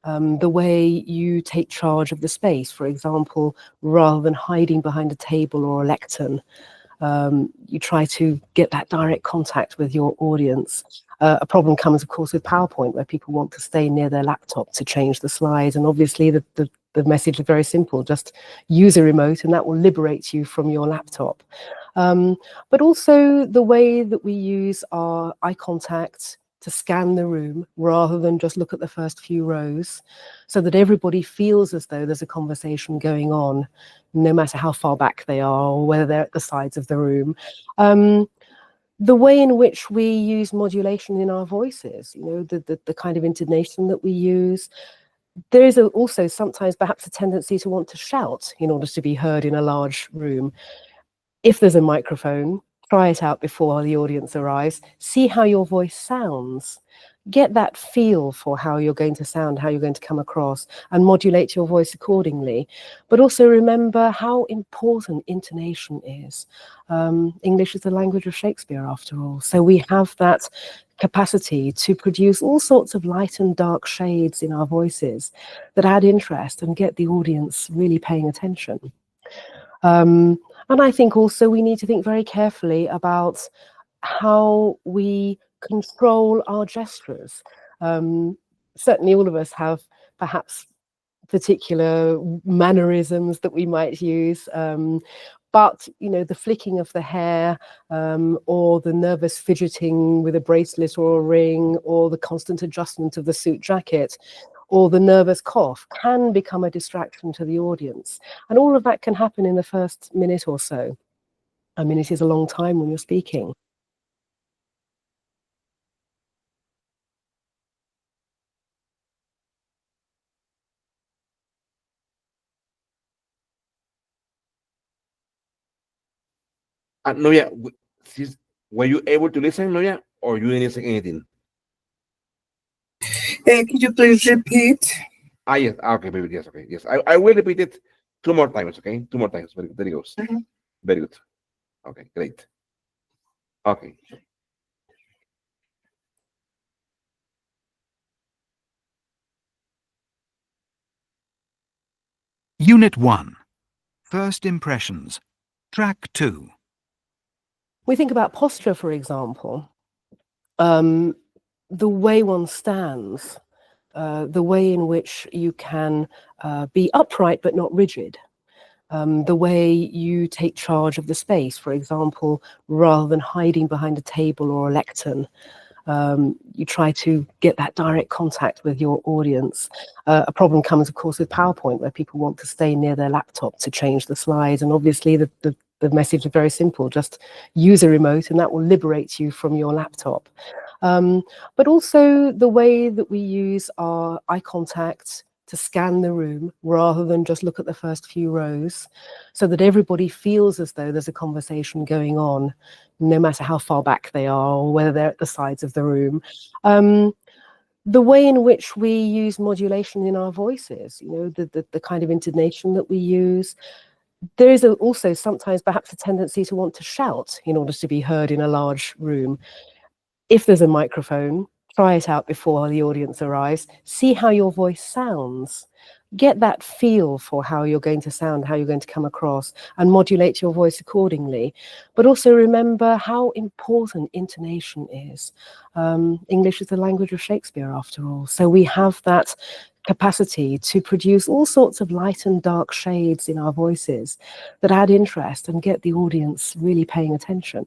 The way you take charge of the space, for example, rather than hiding behind a table or a lectern. You try to get that direct contact with your audience. A problem comes, of course, with PowerPoint, where people want to stay near their laptop to change the slides. And obviously, the message is very simple. Just use a remote, and that will liberate you from your laptop. But also the way that we use our eye contact to scan the room rather than just look at the first few rows, so that everybody feels as though there's a conversation going on, no matter how far back they are or whether they're at the sides of the room. The way in which we use modulation in our voices, the kind of intonation that we use. There is also sometimes perhaps a tendency to want to shout in order to be heard in a large room. If there's a microphone, try it out before the audience arrives. See how your voice sounds. Get that feel for how you're going to sound, how you're going to come across, and modulate your voice accordingly. But also remember how important intonation is. English is the language of Shakespeare, after all. So we have that capacity to produce all sorts of light and dark shades in our voices that add interest and get the audience really paying attention. And I think also we need to think very carefully about how we control our gestures. Certainly all of us have perhaps particular mannerisms that we might use, but the flicking of the hair, or the nervous fidgeting with a bracelet or a ring, or the constant adjustment of the suit jacket, or the nervous cough can become a distraction to the audience. And all of that can happen in the first minute or so. I mean, it is a long time when you're speaking. Novia, were you able to listen, Novia, or you didn't listen anything? Could you please repeat? Yes. Okay, baby. Yes, okay. Yes. I will repeat it 2 more times, okay? 2 more times. Very good. There it goes. Very good. Okay, great. Okay. Unit 1. First impressions. Track 2. We think about posture, for example. The way one stands, the way in which you can be upright but not rigid. The way you take charge of the space, for example, rather than hiding behind a table or a lectern. You try to get that direct contact with your audience. A problem comes, of course, with PowerPoint, where people want to stay near their laptop to change the slides. And obviously, the message is very simple. Just use a remote, and that will liberate you from your laptop. But also the way that we use our eye contact to scan the room rather than just look at the first few rows, so that everybody feels as though there's a conversation going on, no matter how far back they are or whether they're at the sides of the room. The way in which we use modulation in our voices, the kind of intonation that we use. There is also sometimes perhaps a tendency to want to shout in order to be heard in a large room. If there's a microphone, try it out before the audience arrives. See how your voice sounds. get that feel for how you're going to sound, how you're going to come across, and modulate your voice accordingly. But also remember how important intonation is. English is the language of Shakespeare, after all. So we have that capacity to produce all sorts of light and dark shades in our voices that add interest and get the audience really paying attention.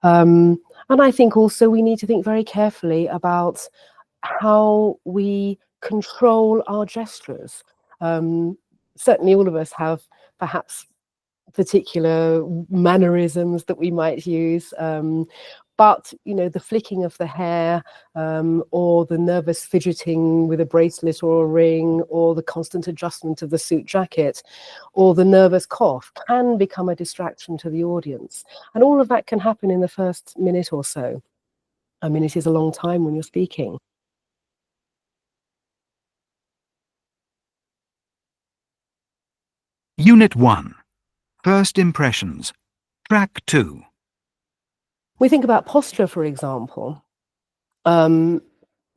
And I think also we need to think very carefully about how we control our gestures. Certainly all of us have perhaps particular mannerisms that we might use, but the flicking of the hair, or the nervous fidgeting with a bracelet or a ring, or the constant adjustment of the suit jacket, or the nervous cough can become a distraction to the audience. And all of that can happen in the first minute or so. I mean, it is a long time when you're speaking. Unit 1. First Impressions. Track 2. We think about posture, for example. The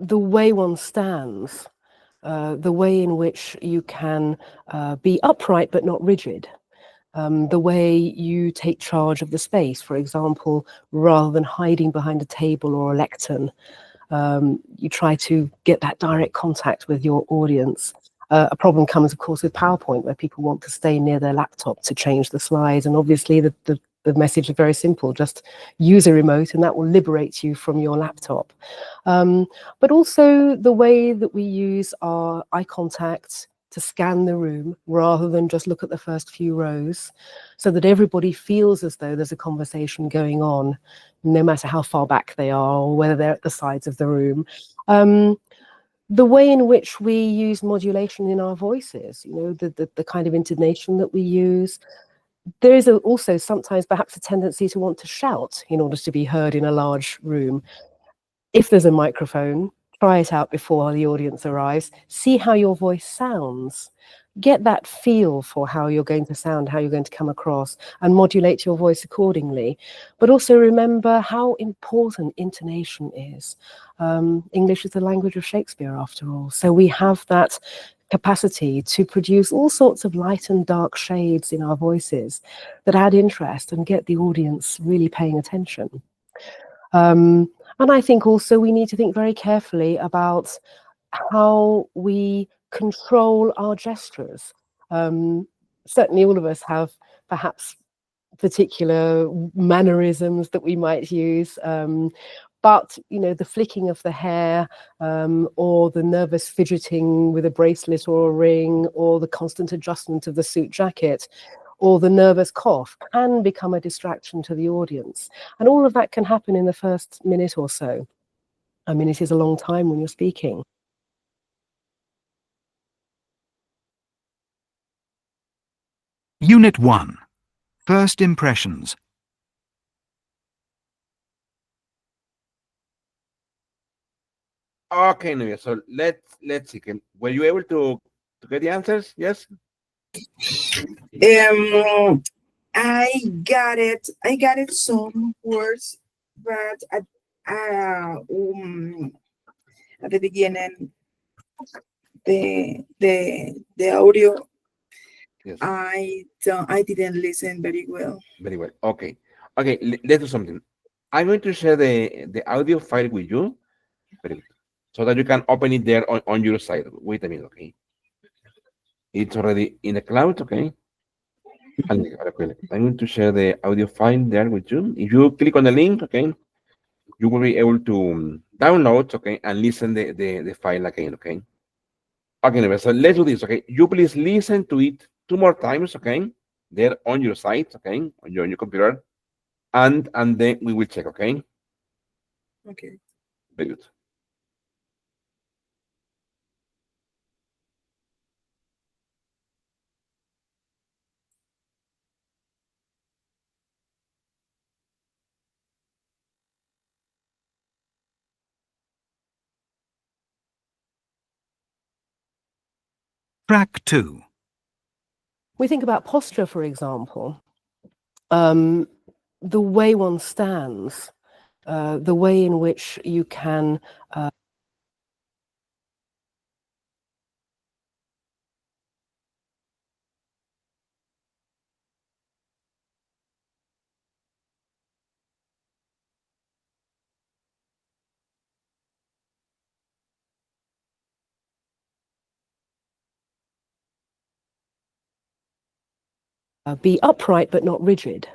way one stands, the way in which you can be upright but not rigid, the way you take charge of the space, for example, rather than hiding behind a table or a lectern. You try to get that direct contact with your audience. A problem comes, of course, with PowerPoint, where people want to stay near their laptop to change the slides. And obviously, the message is very simple. Just use a remote, and that will liberate you from your laptop. But also the way that we use our eye contact to scan the room rather than just look at the first few rows, so that everybody feels as though there's a conversation going on, no matter how far back they are or whether they're at the sides of the room. The way in which we use modulation in our voices, the kind of intonation that we use. There is also sometimes perhaps a tendency to want to shout in order to be heard in a large room. If there's a microphone, try it out before the audience arrives. See how your voice sounds. Get that feel for how you're going to sound, how you're going to come across, and modulate your voice accordingly. But also remember how important intonation is. English is the language of Shakespeare, after all. So we have that capacity to produce all sorts of light and dark shades in our voices that add interest and get the audience really paying attention. And I think also we need to think very carefully about how we control our gestures. Certainly all of us have perhaps particular mannerisms that we might use, but the flicking of the hair, or the nervous fidgeting with a bracelet or a ring, or the constant adjustment of the suit jacket, or the nervous cough can become a distraction to the audience. And all of that can happen in the first minute or so. I mean, it is a long time when you're speaking. Unit 1. First Impressions. Okay, Nubia, so let's see. Were you able to get the answers? Yes? I got it. I got it some words, but at the beginning, the audio, Yes. I didn't listen very well. Very well. Okay. Okay, let's do something. I'm going to share the audio file with you. Very good. So that you can open it there on your side. Wait a minute, okay? It's already in the cloud, okay? I'm going to share the audio file there with you. If you click on the link, okay, you will be able to download, okay, and listen the file again, okay? Okay, so let's do this, okay? You please listen to it 2 more times, okay? There on your side, okay, on your computer, and then we will check, okay? Okay. Very good. Track 2. We think about posture, for example. The way one stands, the way in which you can be upright but not rigid.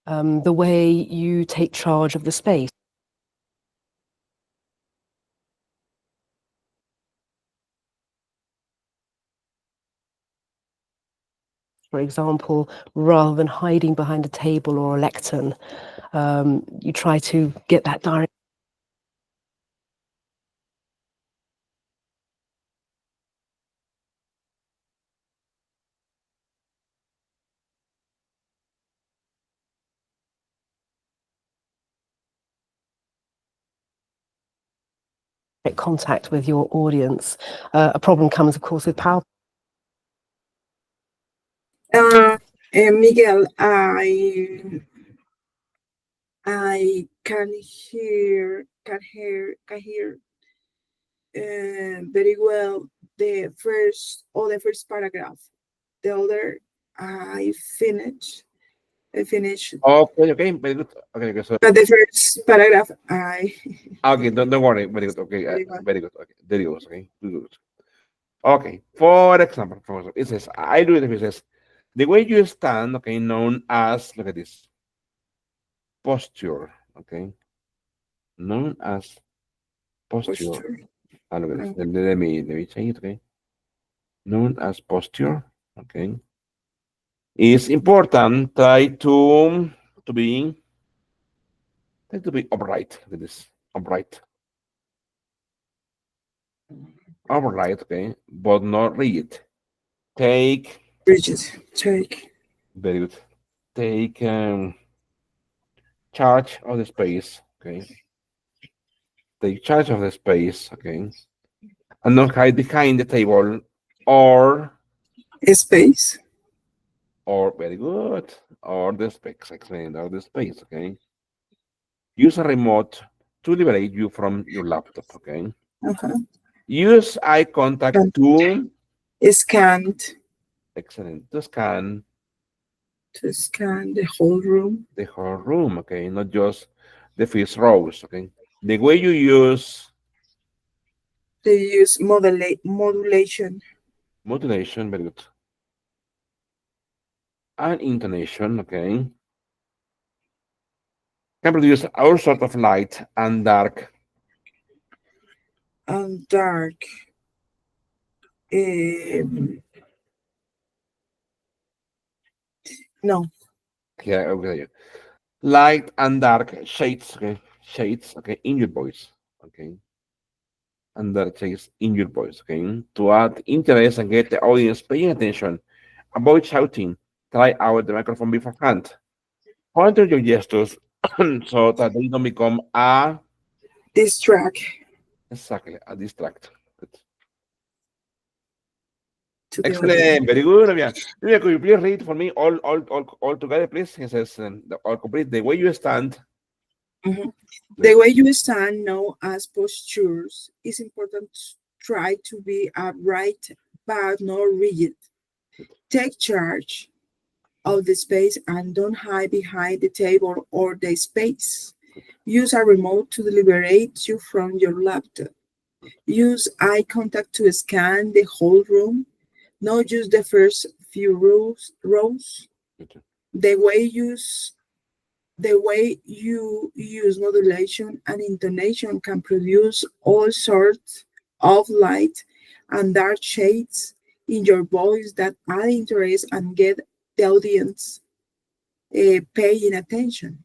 The way you take charge of the space. For example, rather than hiding behind a table or a lectern, you try to get that direct contact with your audience. A problem comes, of course, with PowerPoint. Miguel, I can hear very well the first paragraph. The other, I finished. Okay, okay, very good. Okay, so But the first paragraph, I okay, don't worry, very good. Okay, very well. very good. Okay, there you go. Okay, good. Okay, for example, it says, I do it if it says, the way you stand, okay, known as, look at this, posture, okay, known as posture. Posture. Look at this. Let me change it, okay, known as posture, okay, is important. Be try to be upright. Look at this, upright, okay, but not rigid. Take Bridget, take very good. Take charge of the space, okay. Take charge of the space, okay, and not hide behind the table or space. very good, or the space, excellent, or the space, okay. Use a remote to liberate you from your laptop, okay. Uh-huh. Use eye contact And to scanned excellent to scan to scan the whole room. the whole room, okay, not just the first rows, okay. The way you use They use modulation. modulation, very good, and intonation, okay, can produce all sort of light and dark. And dark. Um, no, Yeah, okay. Light and dark shades, okay, shades, okay, in your voice, okay, and dark shades in your voice, okay, to add interest and get the audience paying attention. Avoid shouting. Try out the microphone beforehand. Counter your gestures so that they don't become distract a distract. Good. to the audience. Excellent, very good, Olivia. Olivia, could you please read for me all together, please? It says all complete. The way you stand. Mhm. The way you stand, known as postures, is important. Try to be upright but not rigid. Take charge of the space and don't hide behind the table or the space. Use a remote to liberate you from your laptop. Use eye contact to scan the whole room, not just the first few rows. Good. The way you use modulation and intonation can produce all sorts of light and dark shades in your voice that add interest and get the audience paying attention.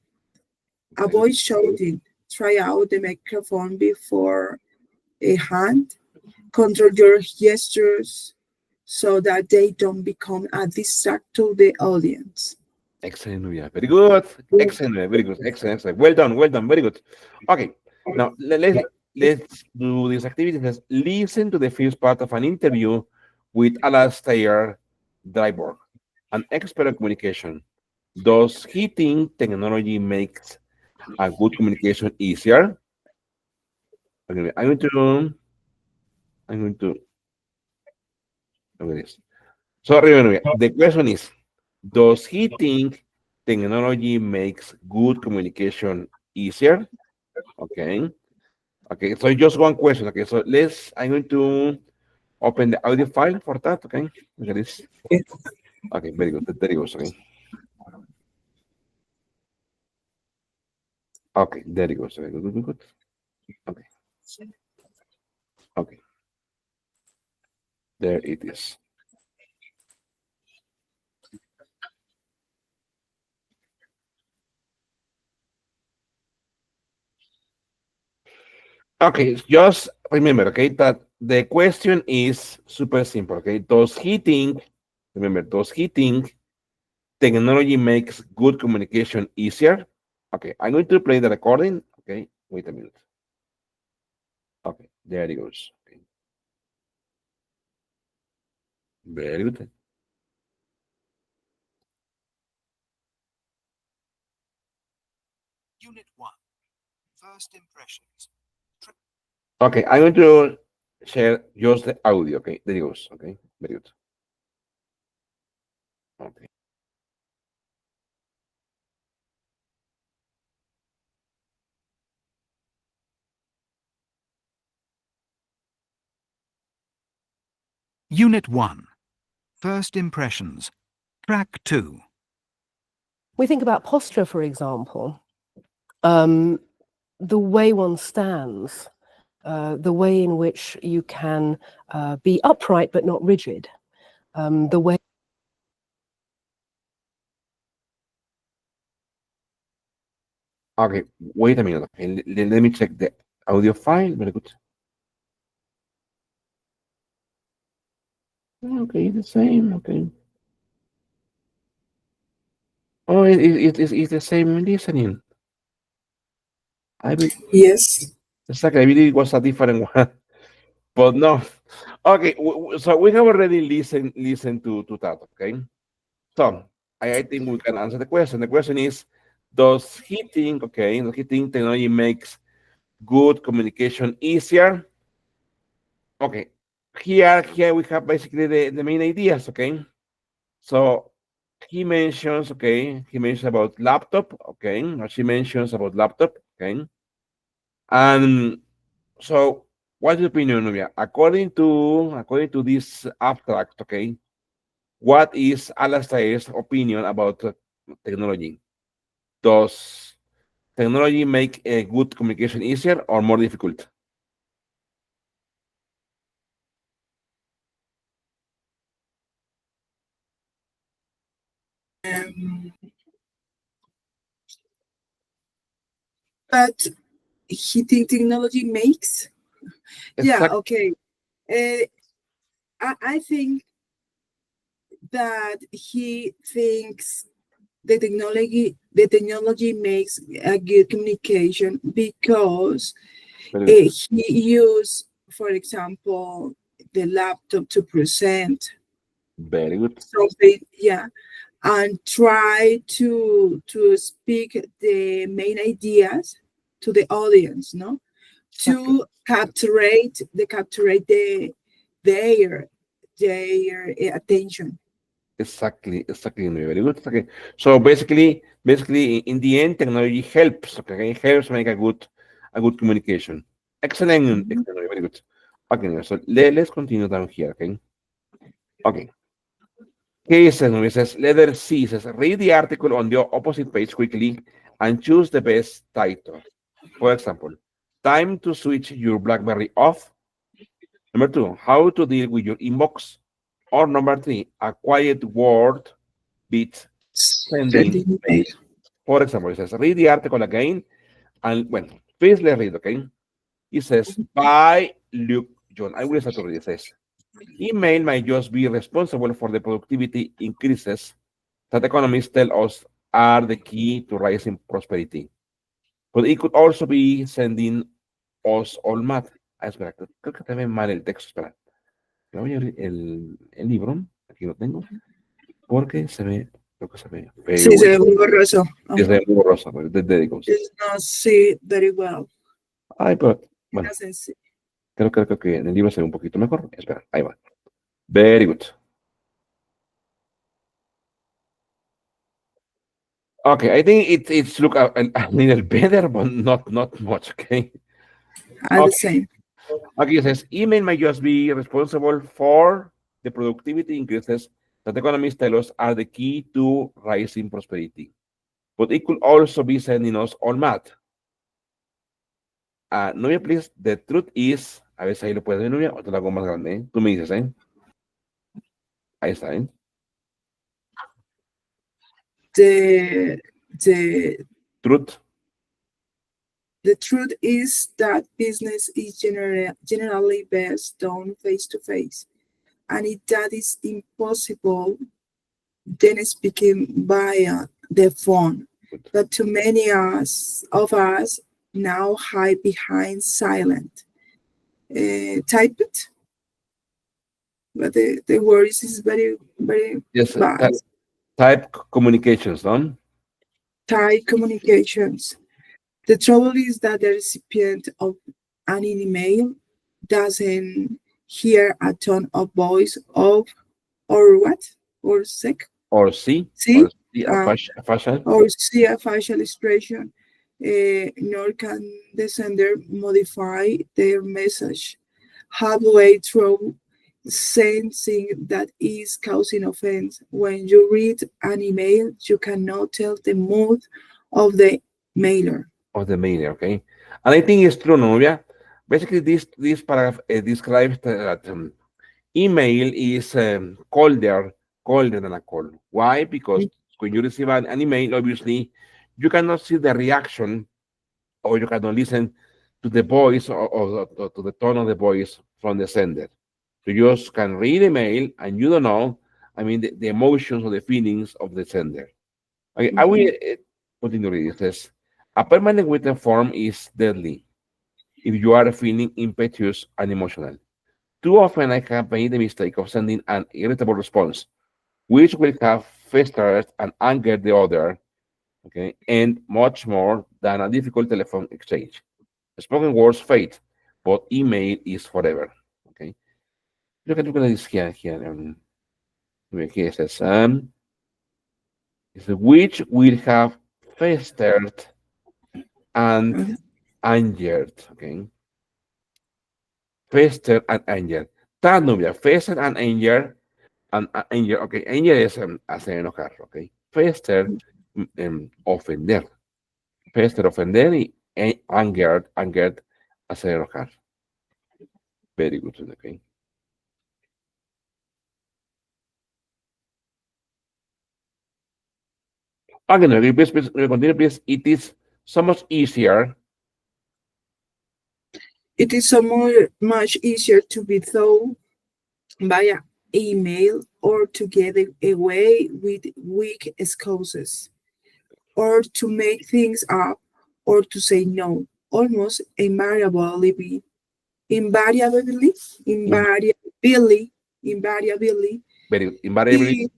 Okay. Avoid shouting. Try out the microphone before a hand. Control your gestures so that they don't become a distract to the audience. Excellent, Olivia. Very good. Excellent, very good. Excellent, excellent. Well done, very good. Okay, now let's do this activity. Let's listen to the first part of an interview with Alastair Dryborg, an expert in communication. Does he think technology makes a good communication easier? Okay, I'm going to look at this. So remember, the question is, Does he think technology makes good communication easier? Okay. Okay, so just one question. Okay, so I'm going to open the audio file for that. Okay, look at this. Okay, very good. There it goes. Okay. Okay, there it goes. Okay, good, good, good, good. Okay, okay. There it is. Okay, just remember, okay, that the question is super simple, okay? Does he think, remember, does he think technology makes good communication easier? Okay, I'm going to play the recording. Okay, wait a minute. Okay, there it goes. Okay. Very good. Unit 1. First impressions. Okay, I'm going to share just the audio. Okay, there it goes. Okay, very good. Okay. Unit 1. First impressions. Track 2. We think about posture, for example. The way one stands, the way in which you can be upright but not rigid, the way. Okay, wait a minute. Okay, let me check the audio file. Very good. Okay, the same. Okay. Oh, it's the same listening. I believe Yes. exactly. I believe it was a different one, but no. Okay, so we have already listened to that. Okay, so I think we can answer the question. The question is, does he think? Okay, does he think technology makes good communication easier? Okay, here we have basically the main ideas. Okay, so he mentions. Okay, he mentions about laptop. Okay, or she mentions about laptop. Okay, and so, what's your opinion, Nubia? According to this abstract, okay, what is Alastair's opinion about technology? Does technology make a good communication easier or more difficult? Um, but he think technology makes. Yeah. Exactly. Okay. I think that he thinks the technology makes a good communication because Very good. he use, for example, the laptop to present Very good. something, yeah, and try to speak the main ideas to the audience, no, Exactly. to capture their attention. Exactly. Nubia. Very good. Okay. So basically, in the end, technology helps. Okay, it helps make a good communication. Excellent. Excellent. Very good. Okay. Nubia, so let's continue down here. Okay. Okay. ¿Qué dice? No, says, letter C says, read the article on the opposite page quickly and choose the best title. For example, time to switch your BlackBerry off. Number 2, how to deal with your inbox. Or number 3, a quiet word beats sending Sending mail. mail. For example, it says, read the article again. And well, please let's read, okay? It says, by Luke John. I will start to read. It says, email might just be responsible for the productivity increases that economists tell us are the key to rising prosperity. But it could also be sending us all mad. Ah, espera, creo que te ve mal el texto. Espera, voy a abrir el libro. Aquí lo tengo. Porque creo que se ve Sí, feo. se ve muy borroso. Es de borrosa, pues, there it goes. It's not see very well. Ay, pero, It bueno, doesn't see. creo que en el libro se ve un poquito mejor. Espera, ahí va. Very good. Okay, I think it's look a little better, but not much. Okay. Are the Okay. same. Okay. It says email may just be responsible for the productivity increases that economists tell us are the key to rising prosperity, but it could also be sending us all mad. Nubia, please. The truth is, a ver si ahí lo puedes ver, Nubia, o te lo hago más grande. ¿Eh? Tú me dices, ¿eh? Ahí está, ¿eh? The the Truth. the truth is that business is generally best done face to face, and if that is impossible, then speaking via the phone. Good. But too many of us now hide behind silent. Type it, but the word is very Yes, bad. type communications, no? Type communications. The trouble is that the recipient of an email doesn't hear a tone of voice of or what or sick. Or C, See, or C, uh, a fashion. or see a facial expression, nor can the sender modify their message halfway through, sensing that is causing offense. When you read an email, you cannot tell the mood of the mailer. Of the meaning, okay? And I think it's true, Nubia. Basically, this paragraph describes that email is colder than a call. Why? Because when you receive an email, obviously, you cannot see the reaction or you cannot listen to the voice or to the tone of the voice from the sender. You just can read email and you don't know, I mean, the emotions or the feelings of the sender. Okay, I will continue reading. It says, a permanent written form is deadly if you are feeling impetuous and emotional. Too often, I have made the mistake of sending an irritable response, which will have festered and angered the other, okay, and much more than a difficult telephone exchange. Spoken words fade, but email is forever. Okay, look at this here. Here it says, which will have festered and Mhm. angered. Okay, festered and angered. Tanubia, festered and angered. And anger, okay, anger es hacer enojar, okay. Fester, ofender. Fester, ofender y angered, hacer enojar. Very good, okay. Again, please, continue, please. It is so much easier. It is so much easier to be told via email or to get away with weak excuses or to make things up or to say no almost invariably in- invariably invariably Very good. Invariably, it,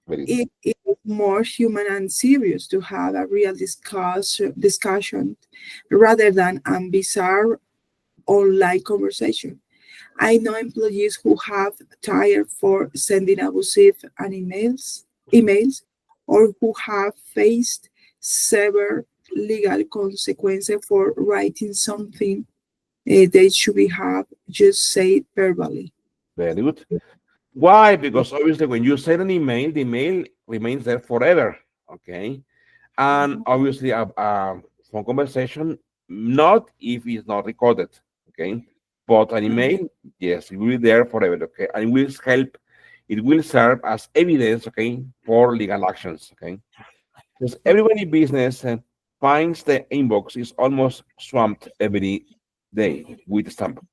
very good. it is more human and serious to have a real discussion rather than a bizarre online conversation. I know employees who have tired for sending abusive emails, or who have faced severe legal consequences for writing something they should have just said verbally. Very good. Why? Because obviously, when you send an email, the email remains there forever, okay. And obviously a phone conversation, not if it's not recorded, okay, but an email, yes, it will be there forever, okay, and it will serve as evidence, okay, for legal actions, okay, because everyone in business finds the inbox is almost swamped every day with stamp.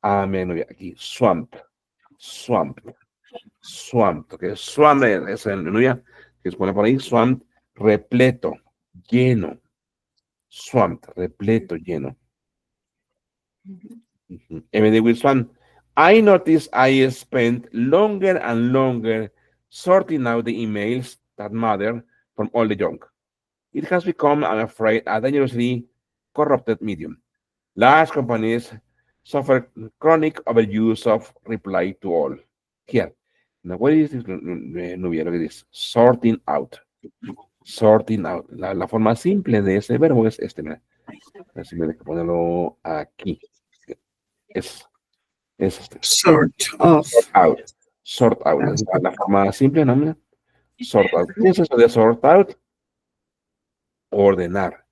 Amen, aquí, swamped, swamped, okay, swamped es el, que se pone por ahí, swamped, repleto, lleno, swamped, repleto, lleno. Everyday with swan. I noticed I spent longer and longer sorting out the emails that matter from all the junk. It has become, I'm afraid, a dangerously corrupted medium. Large companies suffer chronic overuse of reply to all. Here. Now, what is this? Nubia, look at this. Sorting out. Sorting out. La forma simple de ese verbo es este, mira. Así me hay que ponerlo aquí. Es este. Sort of. Sort out. Sort out. Es la forma simple, ¿no? Mira. Sort out. ¿Qué es eso de sort out? Ordenar.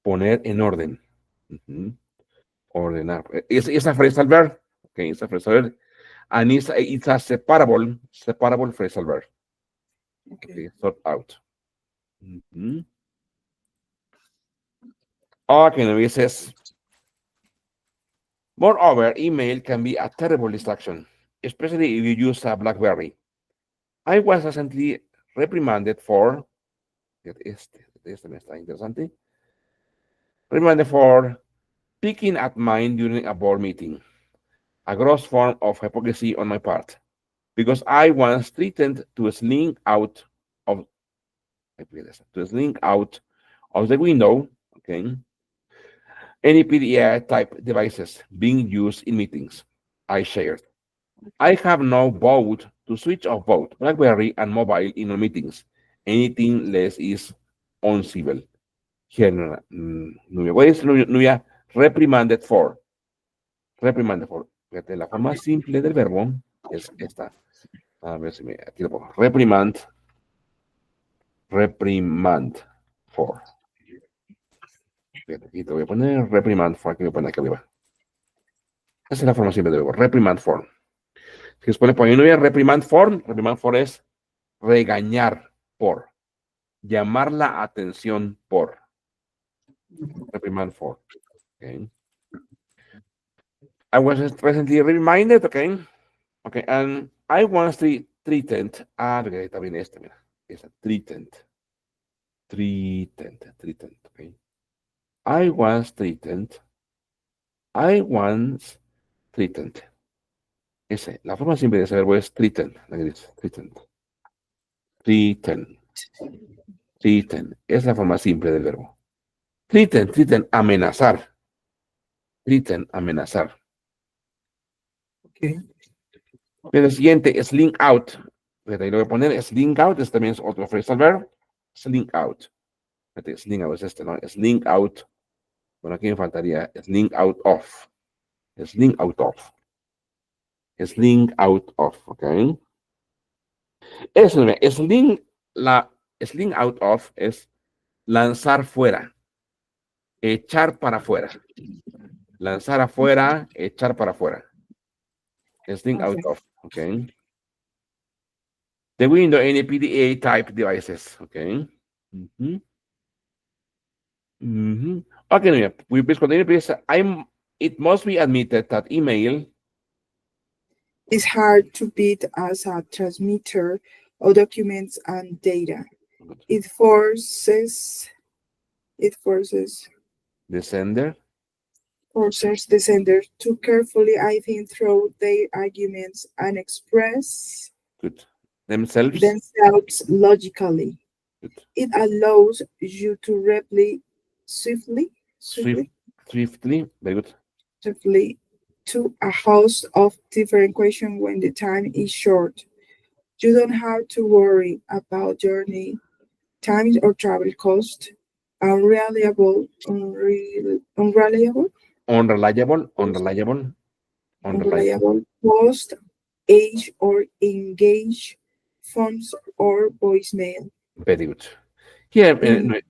Poner en orden. Ujú. Ordenar. It's a phrasal verb. Okay, it's a phrasal verb. And it's a separable phrasal verb. Okay, sort out. Mhm. Okay, now it says, moreover, email can be a terrible distraction, especially if you use a BlackBerry. I was recently reprimanded for, este me está interesante, reprimanded for picking at mine during a board meeting, a gross form of hypocrisy on my part, because I was threatened to slink out of, the window, okay, any PDA type devices being used in meetings. I shared. I have now vowed to switch off both BlackBerry and mobile in our meetings. Anything less is uncivil. Here, Nubia. What is Nubia? Reprimanded for. Reprimanded for. Fíjate, la forma simple del verbo es esta. A ver si aquí lo pongo. Reprimand. Reprimand for. Fíjate, aquí te voy a poner reprimand for. Aquí voy a poner aquí arriba. Esa es la forma simple del verbo. Reprimand for. Si se pone por ahí, no reprimand for es regañar por, llamar la atención por. Reprimand for. Okay. I was recently reminded, okay. Okay, and I was threatened. Porque también mira. Es threatened. Okay. I was threatened. La forma simple de ese verbo es threatened. La que dice, threaten. Es la forma simple del verbo. Threaten, amenazar. Amenazar. Okay. El siguiente, slink out. Ahí lo voy a poner, slink out, este también es otro phrasal verb. Slink out. Slink out es este, ¿no? Slink out. Bueno, aquí me faltaría slink out of. Slink out of. Slink out of, ¿ok? Eso, slink out of es lanzar fuera. Echar para afuera. Lanzar afuera, echar para afuera. Slink out of, ¿ok? The window any PDA type devices, ¿ok? Okay, we please continue, please. It must be admitted that email is hard to beat as a transmitter of documents and data. It forces the sender the sender to carefully, I think, through their arguments and express themselves logically. Good. It allows you to reply swiftly, very good. swiftly to a host of different questions when the time is short. You don't have to worry about journey times or travel cost. Unreliable post, age or engage phones or voicemail. Very good. Here,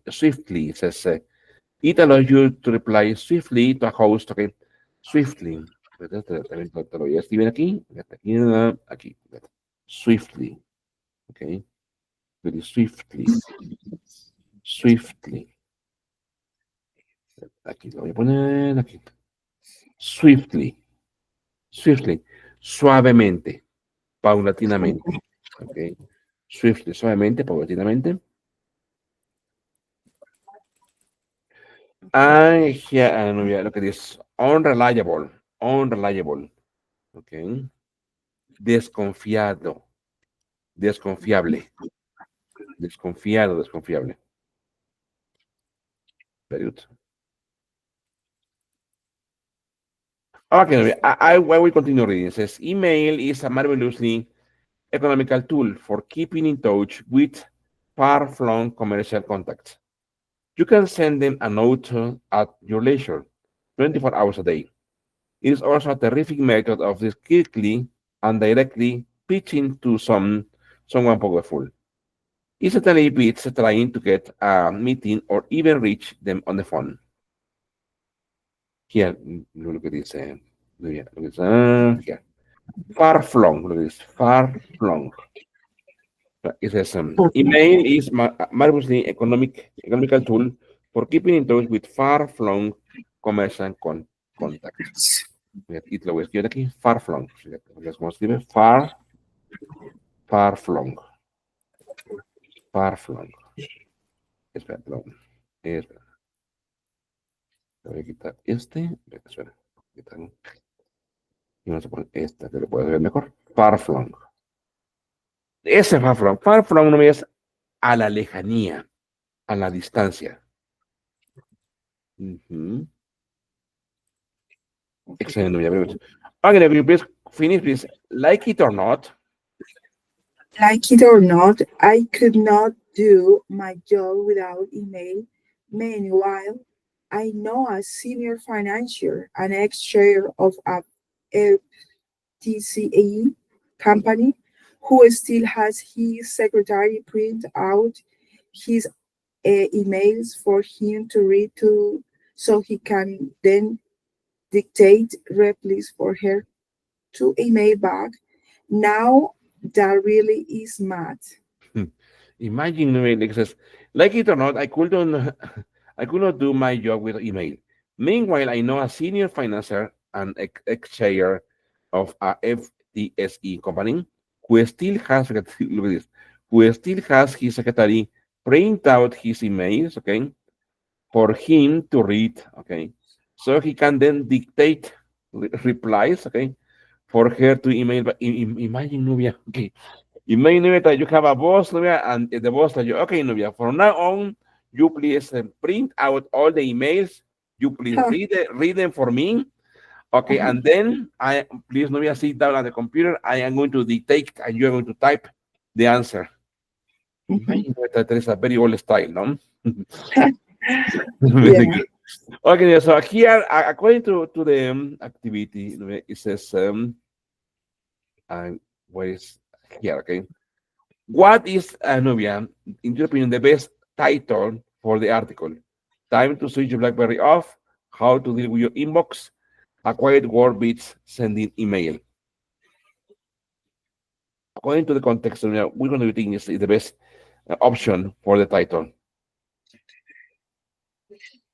swiftly, it says, it allows you to reply swiftly to a host, okay? Swiftly. También te lo voy a escribir aquí, aquí. Swiftly. Okay. Very swiftly. Aquí lo voy a poner aquí. Swiftly. Suavemente. Paulatinamente. Okay. Swiftly, suavemente, paulatinamente. Here, lo que dice unreliable. Okay. Desconfiado. Desconfiable. Very good. Okay, I will continue reading. It says, email is a marvelously economical tool for keeping in touch with far-flung commercial contacts. You can send them a note at your leisure, 24 hours a day. It is also a terrific method of discreetly and directly pitching to someone powerful. It certainly beats trying to get a meeting or even reach them on the phone. Here, look at this. Look at this. Here. Far flung. Look at this. Far flung. It says email is marvelously economical tool for keeping in touch with far flung commercial contacts. It lo voy a escribir aquí. Far flung. Es como escribe far flung. Far flung. Espera, perdón. Espera. Voy a quitar este. Espera. Quitar. Y vamos a poner esta, que lo puedes ver mejor. Far flung. Ese far flung. Far flung no es a la lejanía, a la distancia. Excellent. Very good. Okay, will you please finish, please? Like it or not, Like it or not, I could not do my job without email. Meanwhile, I know a senior financier, an ex-chair of a FTCE company, who still has his secretary print out his emails for him to read to, so he can then dictate replies for her to email back. Now that really is mad. imagine it says, like it or not, I could not do my job with email. Meanwhile, I know a senior financier and ex-chair of a FTSE company who still has look at this, who still has his secretary print out his emails, okay, for him to read, okay, so he can then dictate replies, okay, for her to email. But imagine, Nubia, okay, imagine, Nubia, that you have a boss, Nubia, and the boss tells you, okay, Nubia, from now on, you please print out all the emails. You please read them for me. Okay, and then please, Nubia, sit down at the computer. I am going to dictate, and you are going to type the answer. Imagine that is a very old style, no? Very good. Okay, so here, according to the activity, it says, where is here, okay? What is, Nubia, in your opinion, the best title for the article? Time to switch your BlackBerry off, how to deal with your inbox, a quiet word beats sending email. According to the context, we're going to think is the best option for the title.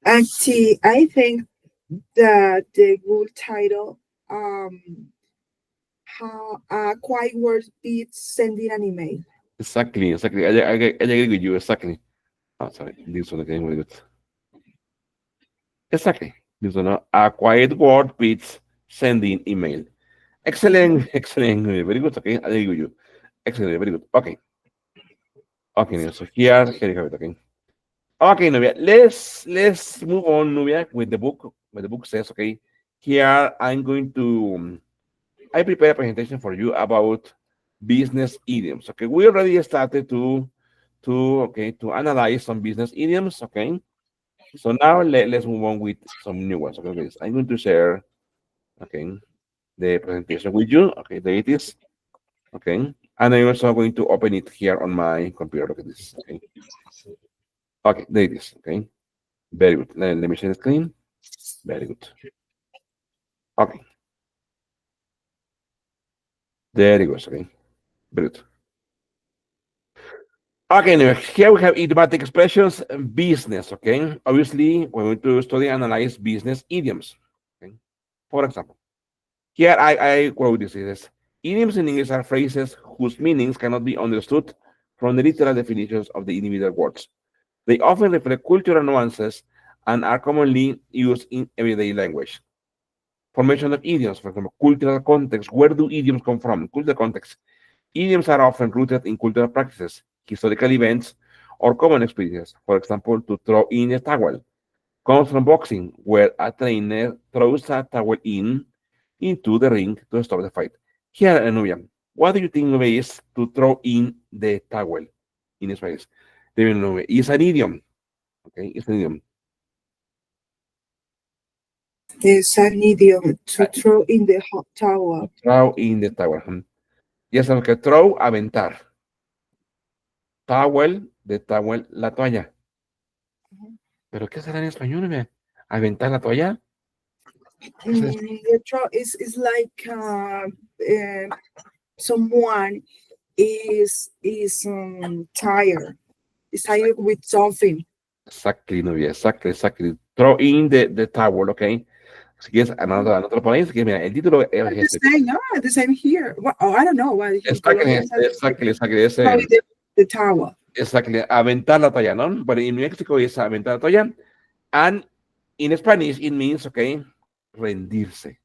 Actually, I think that the good title, how a quiet word beats sending an email. Exactly. I agree with you, exactly. Oh, sorry, this one again, very good. Exactly. This one, a quiet word beats sending email. Excellent, very good, okay, I agree with you. Excellent, very good, okay. Okay, so here you have it, okay. Okay, Nubia, let's move on, Nubia, with the book. What the book says, okay. Here I'm going to I prepare a presentation for you about business idioms. Okay, we already started to analyze some business idioms. Okay, so now let's move on with some new ones. Okay, I'm going to share the presentation with you. Okay, there it is. Okay, and I'm also going to open it here on my computer. Look at this. Okay, there it is. Okay, very good. Let me share the screen. Very good. Okay, there it goes. Okay, very good. Okay, now here we have idiomatic expressions, business, okay? Obviously, we're going to study and analyze business idioms, okay? For example, here I quote this, it says, idioms in English are phrases whose meanings cannot be understood from the literal definitions of the individual words. They often reflect cultural nuances and are commonly used in everyday language. Formation of idioms, for example, cultural context. Where do idioms come from? Cultural context. Idioms are often rooted in cultural practices, historical events, or common experiences. For example, to throw in a towel comes from boxing, where a trainer throws a towel into the ring to stop the fight. Here, Nubia, what do you think is to throw in the towel in Spanish? It's an idiom. Okay, it's an idiom. It's an idiom to throw in the hot tower. Throw in the towel. Ya sabes que throw, aventar. Towel, de towel, la toalla. ¿Pero qué será en español, ve? ¿Aventar la toalla? The throw is like someone is tired. Is tired with something. Exactly, novia, exactly. Throw in the towel, okay? Si quieres, another país, que mira, el título es The este. same, no, the same here. Oh, I don't know why. Exactly, Throw in the tower. exactly. Aventar la toalla, ¿no? But in Mexico es aventar la toalla. And in Spanish, it means, okay, rendirse.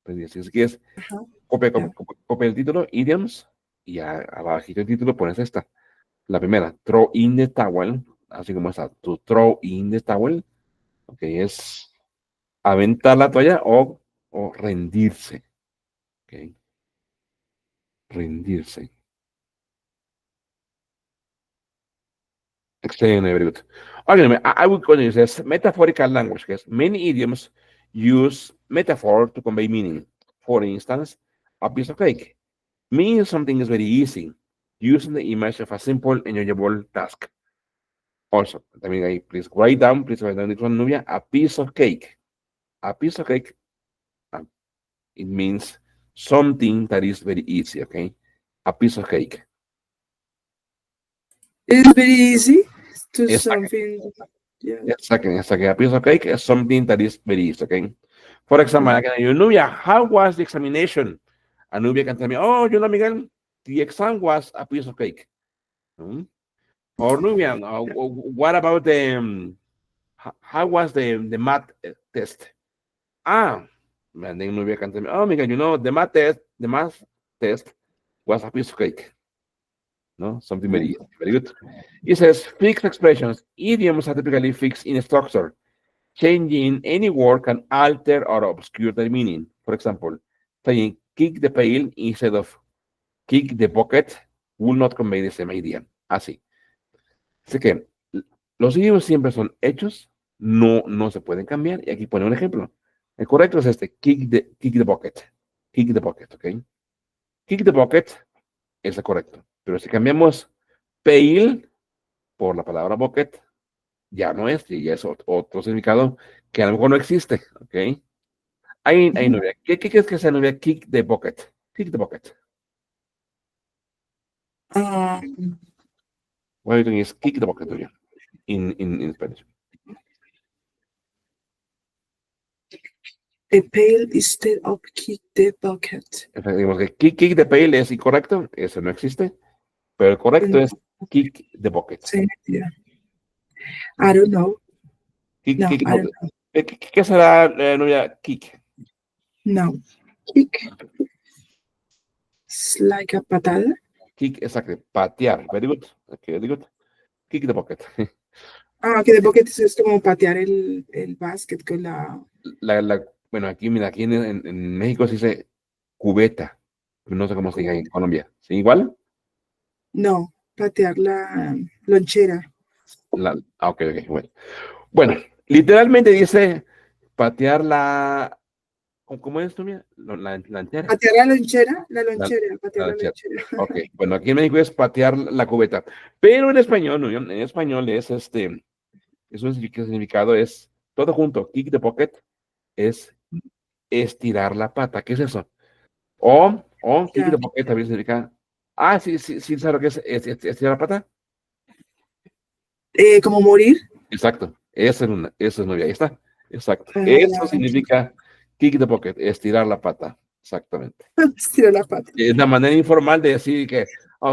Rendirse. Si quieres, copia el título, idioms, y abajito el título pones esta. La primera, throw in the towel, así como está, to throw in the towel, ok, es aventar la toalla o rendirse, ok, rendirse. Excelente, very good. Okay, I will continue. It says metaphorical language, because many idioms use metaphor to convey meaning. For instance, a piece of cake means something is very easy, using the image of a simple, enjoyable task. Also, también ahí, please write down this one, Nubia, a piece of cake. A piece of cake, it means something that is very easy, okay? A piece of cake. It's very easy to Exactly. something. Yeah. Exactly. A piece of cake is something that is very easy, okay? For example, I can ask you, Nubia, how was the examination? And Nubia can tell me, oh, you know, Miguel, the exam was a piece of cake. Or Nubia, what about the, how was the math test? And then Nubia can tell me, oh, Miguel, you know, the math test was a piece of cake. No, something very good. It says fixed expressions. Idioms are typically fixed in structure. Changing any word can alter or obscure their meaning. For example, saying kick the pail instead of kick the bucket will not convey the same idea. Así. Así que los idiomas siempre son hechos, no se pueden cambiar. Y aquí pone un ejemplo. El correcto es este, kick the bucket. Kick the bucket, ¿ok? Kick the bucket es el correcto. Pero si cambiamos pail por la palabra bucket, ya no es, y ya es otro significado que a lo mejor no existe, ¿ok? Ahí no vea. ¿Qué crees que sea no vea? Kick the bucket. Kick the bucket. What do you think is kick the bucket, Nuria, in Spanish? The pail instead of kick the bucket. Digamos que kick the pail es incorrecto, eso no existe, pero el correcto es kick the bucket. Yeah. I don't know. Kick, No, kick, I don't know. ¿Qué será, Nuria, kick? No. Kick. It's like a patada. Kick, exacto, patear. Very good. Okay, very good. Kick the bucket. Que the bucket es como patear el basket con la... Bueno, aquí, mira, aquí en México se dice cubeta. No sé cómo se diga en Colombia. ¿Sí? ¿Igual? No, patear la lonchera. Ok, bueno. Bueno, literalmente dice patear la... ¿Cómo es, Tomia? La lonchera. Patear la lonchera, patear la lonchera. Ok, bueno, aquí en México es patear la cubeta. Pero en español, ¿no? En español es un significado, es todo junto. Kick the bucket es estirar la pata. ¿Qué es eso? O kick the bucket también significa. Sí, ¿sabes lo que es estirar la pata? Como morir. Exacto. Eso es novia. Ahí está. Exacto. Eso significa kick the bucket, estirar la pata. Exactamente. Estirar la pata. Es la manera informal de decir que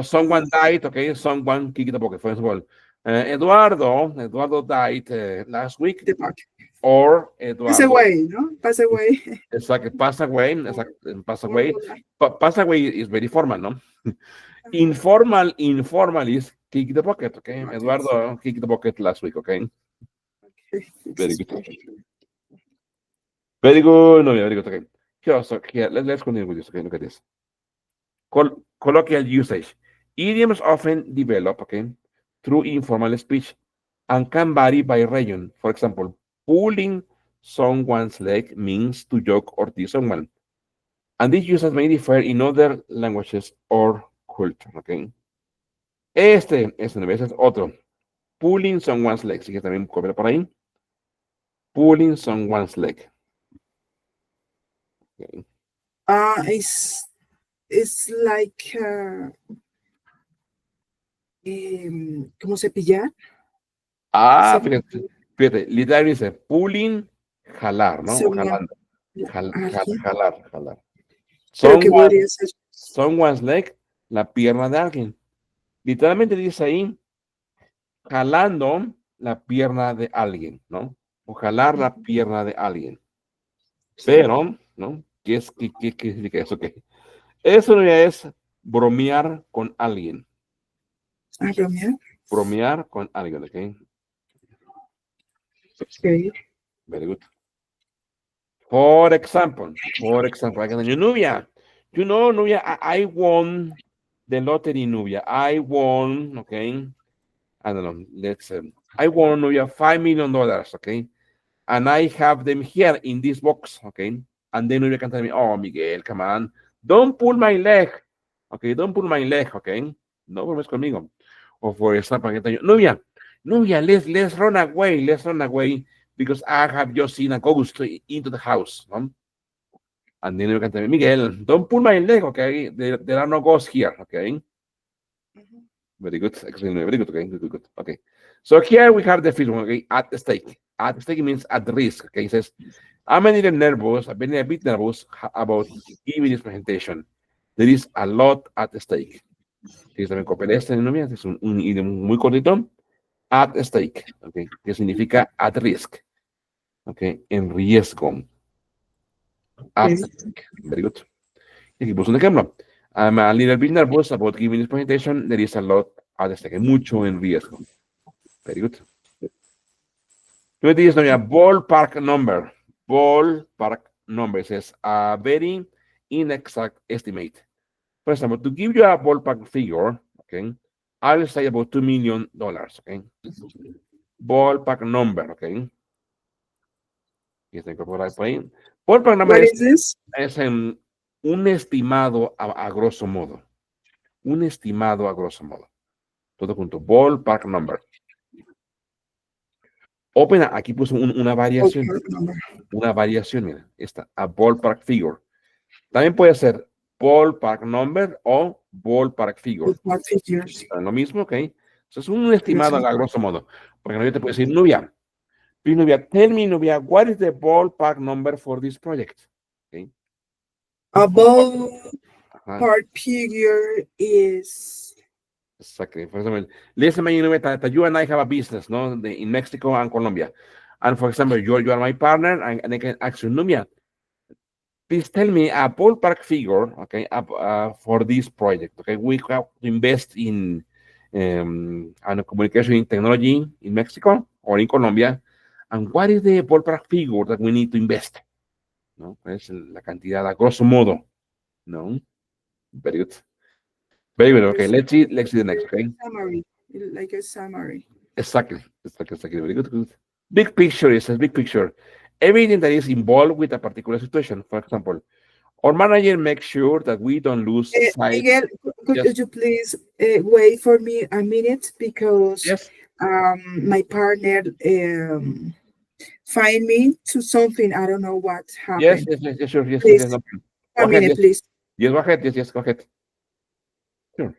someone died, okay, someone kicked the bucket. For example, Eduardo died last week. The bucket. Or Eduardo. Pass away, ¿no? Pass away. Exactly. Pass away. Exactly. Pass away. Pass away is very formal, ¿no? Informal is kick the bucket, okay? Eduardo kicked the bucket last week, okay? Very good. Very good. No, very good. Okay. Here, let's continue with this. Okay, look at this. Colloquial usage. Idioms often develop, okay, through informal speech and can vary by region. For example, pulling someone's leg means to joke or tease someone. And these uses may differ in other languages or culture, okay? Este es otro. Pulling someone's leg. Así que también copia por ahí. Pulling someone's leg. Okay. It's like ¿cómo cepillar? Ah, Cepillar. fíjate, literal dice pulling, jalar, ¿no? O Someone, jalando. alguien. Jalar. Pero ¿qué podría ser? Someone's leg, la pierna de alguien. Literalmente dice ahí, jalando la pierna de alguien, ¿no? O jalar la pierna de alguien. Sí. Pero, ¿no? ¿Qué significa eso? ¿Qué? Eso no es bromear con alguien. Ah, bromear. Bromear con alguien, ¿ok? Okay. Very good. For example, I can tell you, Nubia, Nubia, I won the lottery, Nubia. I won, okay? I don't know, I won, Nubia, $5 million, okay? And I have them here in this box, okay? And then Nubia can tell me, oh, Miguel, come on, don't pull my leg, okay? Don't pull my leg, okay? No bromes conmigo. O for example, I can tell you, Nubia, let's run away, because I have just seen a ghost into the house, no? And then you can tell me, Miguel, don't pull my leg, okay? There are no ghosts here, okay? Very good, excellent, very good, okay, good. Okay. So here we have the first one, okay, at stake. At stake means at risk, okay? It says, I'm a little nervous, I've been a bit nervous about giving this presentation. There is a lot at stake. Si también copiar este, ¿no? Mira, es un idioma muy cortito. At stake, okay, que significa at risk, okay, en riesgo. At Okay. stake, very good. Y aquí puse un ejemplo. I'm a little bit nervous about giving this presentation. There is a lot at stake, mucho en riesgo. Very good. 20 is a ballpark number. Ballpark number is a very inexact estimate. For example, to give you a ballpark figure, okay, I will say about $2 million, okay? Ballpark number, okay? Y está incorporado por ahí. Ballpark number What is this? es un estimado a grosso modo. Un estimado a grosso modo. Todo junto. Ballpark number. Open, aquí puso una variación. Ballpark number. Una variación, mira. Esta, a ballpark figure. También puede ser ballpark number o ballpark figure. Ballpark figures. Lo mismo, ok. Eso es un estimado a grosso modo. Porque no yo te puedo decir, Nubia, please, Nubia, tell me, Nubia, what is the ballpark number for this project? Okay. A Ajá, ballpark figure is exactly. For example, listen, Nubia, that you and I have a business, no, in Mexico and Colombia. And for example, you are my partner, and I can ask you, Nubia, please tell me a ballpark figure, okay, for this project. Okay, we have to invest in communication in technology in Mexico or in Colombia. And what is the ballpark figure that we need to invest? ¿No? Es la cantidad a grosso modo. No? Very good. Very good. Okay, let's see the next. Okay. summary, like a summary. Exactly. Very good. Good. Big picture is a big picture. Everything that is involved with a particular situation. For example, our manager makes sure that we don't lose sight. Miguel, could Yes. you please wait for me a minute because Yes. my partner find me to something. I don't know what Yes. happened. Sure. Yes. Please, No. Go a ahead. minute, Yes. please. Yes. Go ahead. Yes. Go ahead. Sure.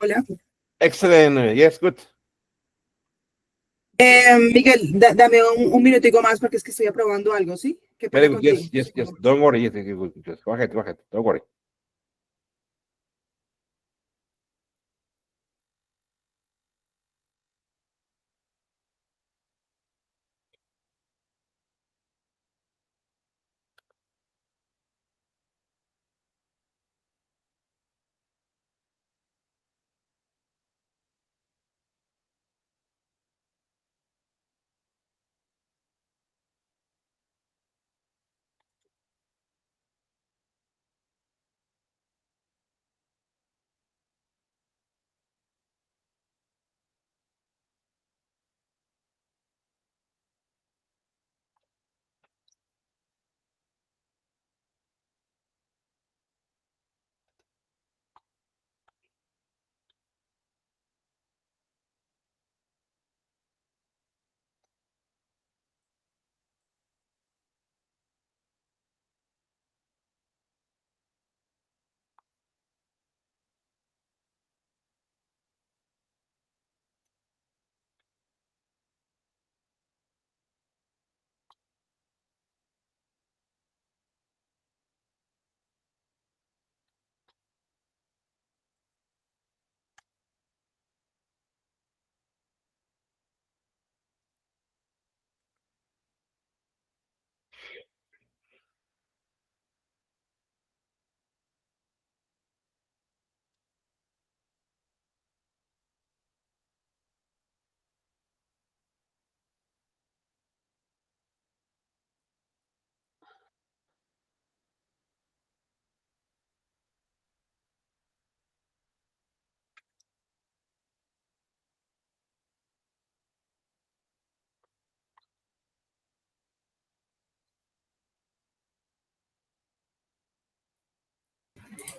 Hola. Excellent. Yes, good. Miguel, dame un minutico más porque es que estoy aprobando algo, ¿sí? Qué Very pena good. contigo. Yes. Don't worry. Yes, good. Just go ahead. Don't worry.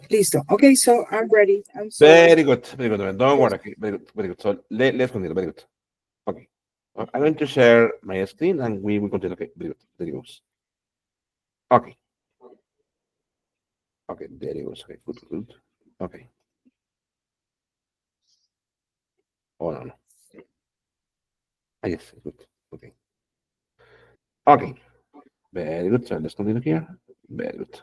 Listo. Okay, so I'm ready. I'm sorry. Very good. Man. Don't Yes. worry. Okay, very good. Very good. So let's continue. Very good. Okay. I'm going to share my screen and we will continue. Okay. Very good. There you go. Okay. Okay. There you go. Okay. Good. Okay. Oh, no. Ah, yes. Good. Okay. Okay. Very good. So let's continue here. Very good.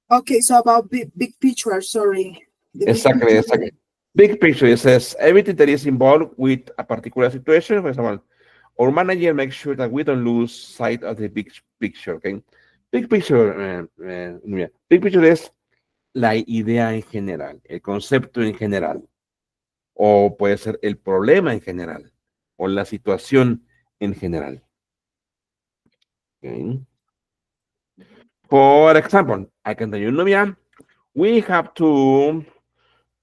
Okay, so about big picture, sorry. The big Exactly. picture. Big picture, it says everything that is involved with a particular situation. For example, our manager makes sure that we don't lose sight of the big picture. Okay. Big picture, mira, big picture es la idea en general, el concepto en general, o puede ser el problema en general, o la situación en general. Okay. For example, I can tell you, Nubia, we have to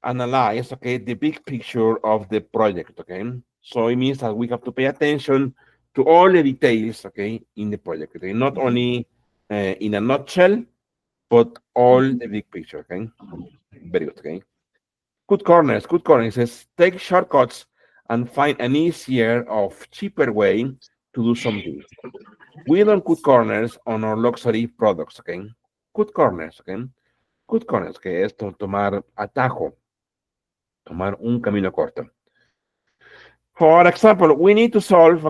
analyze, okay, the big picture of the project, okay? So it means that we have to pay attention to all the details, okay, in the project, okay? Not only in a nutshell, but all the big picture, okay? Very good, okay? Good corners, good corners. It says take shortcuts and find an easier or cheaper way to do something. We don't cut corners on our luxury products, okay? Cut corners, okay? Cut corners, que es tomar atajo, tomar un camino corto. For example, we need to solve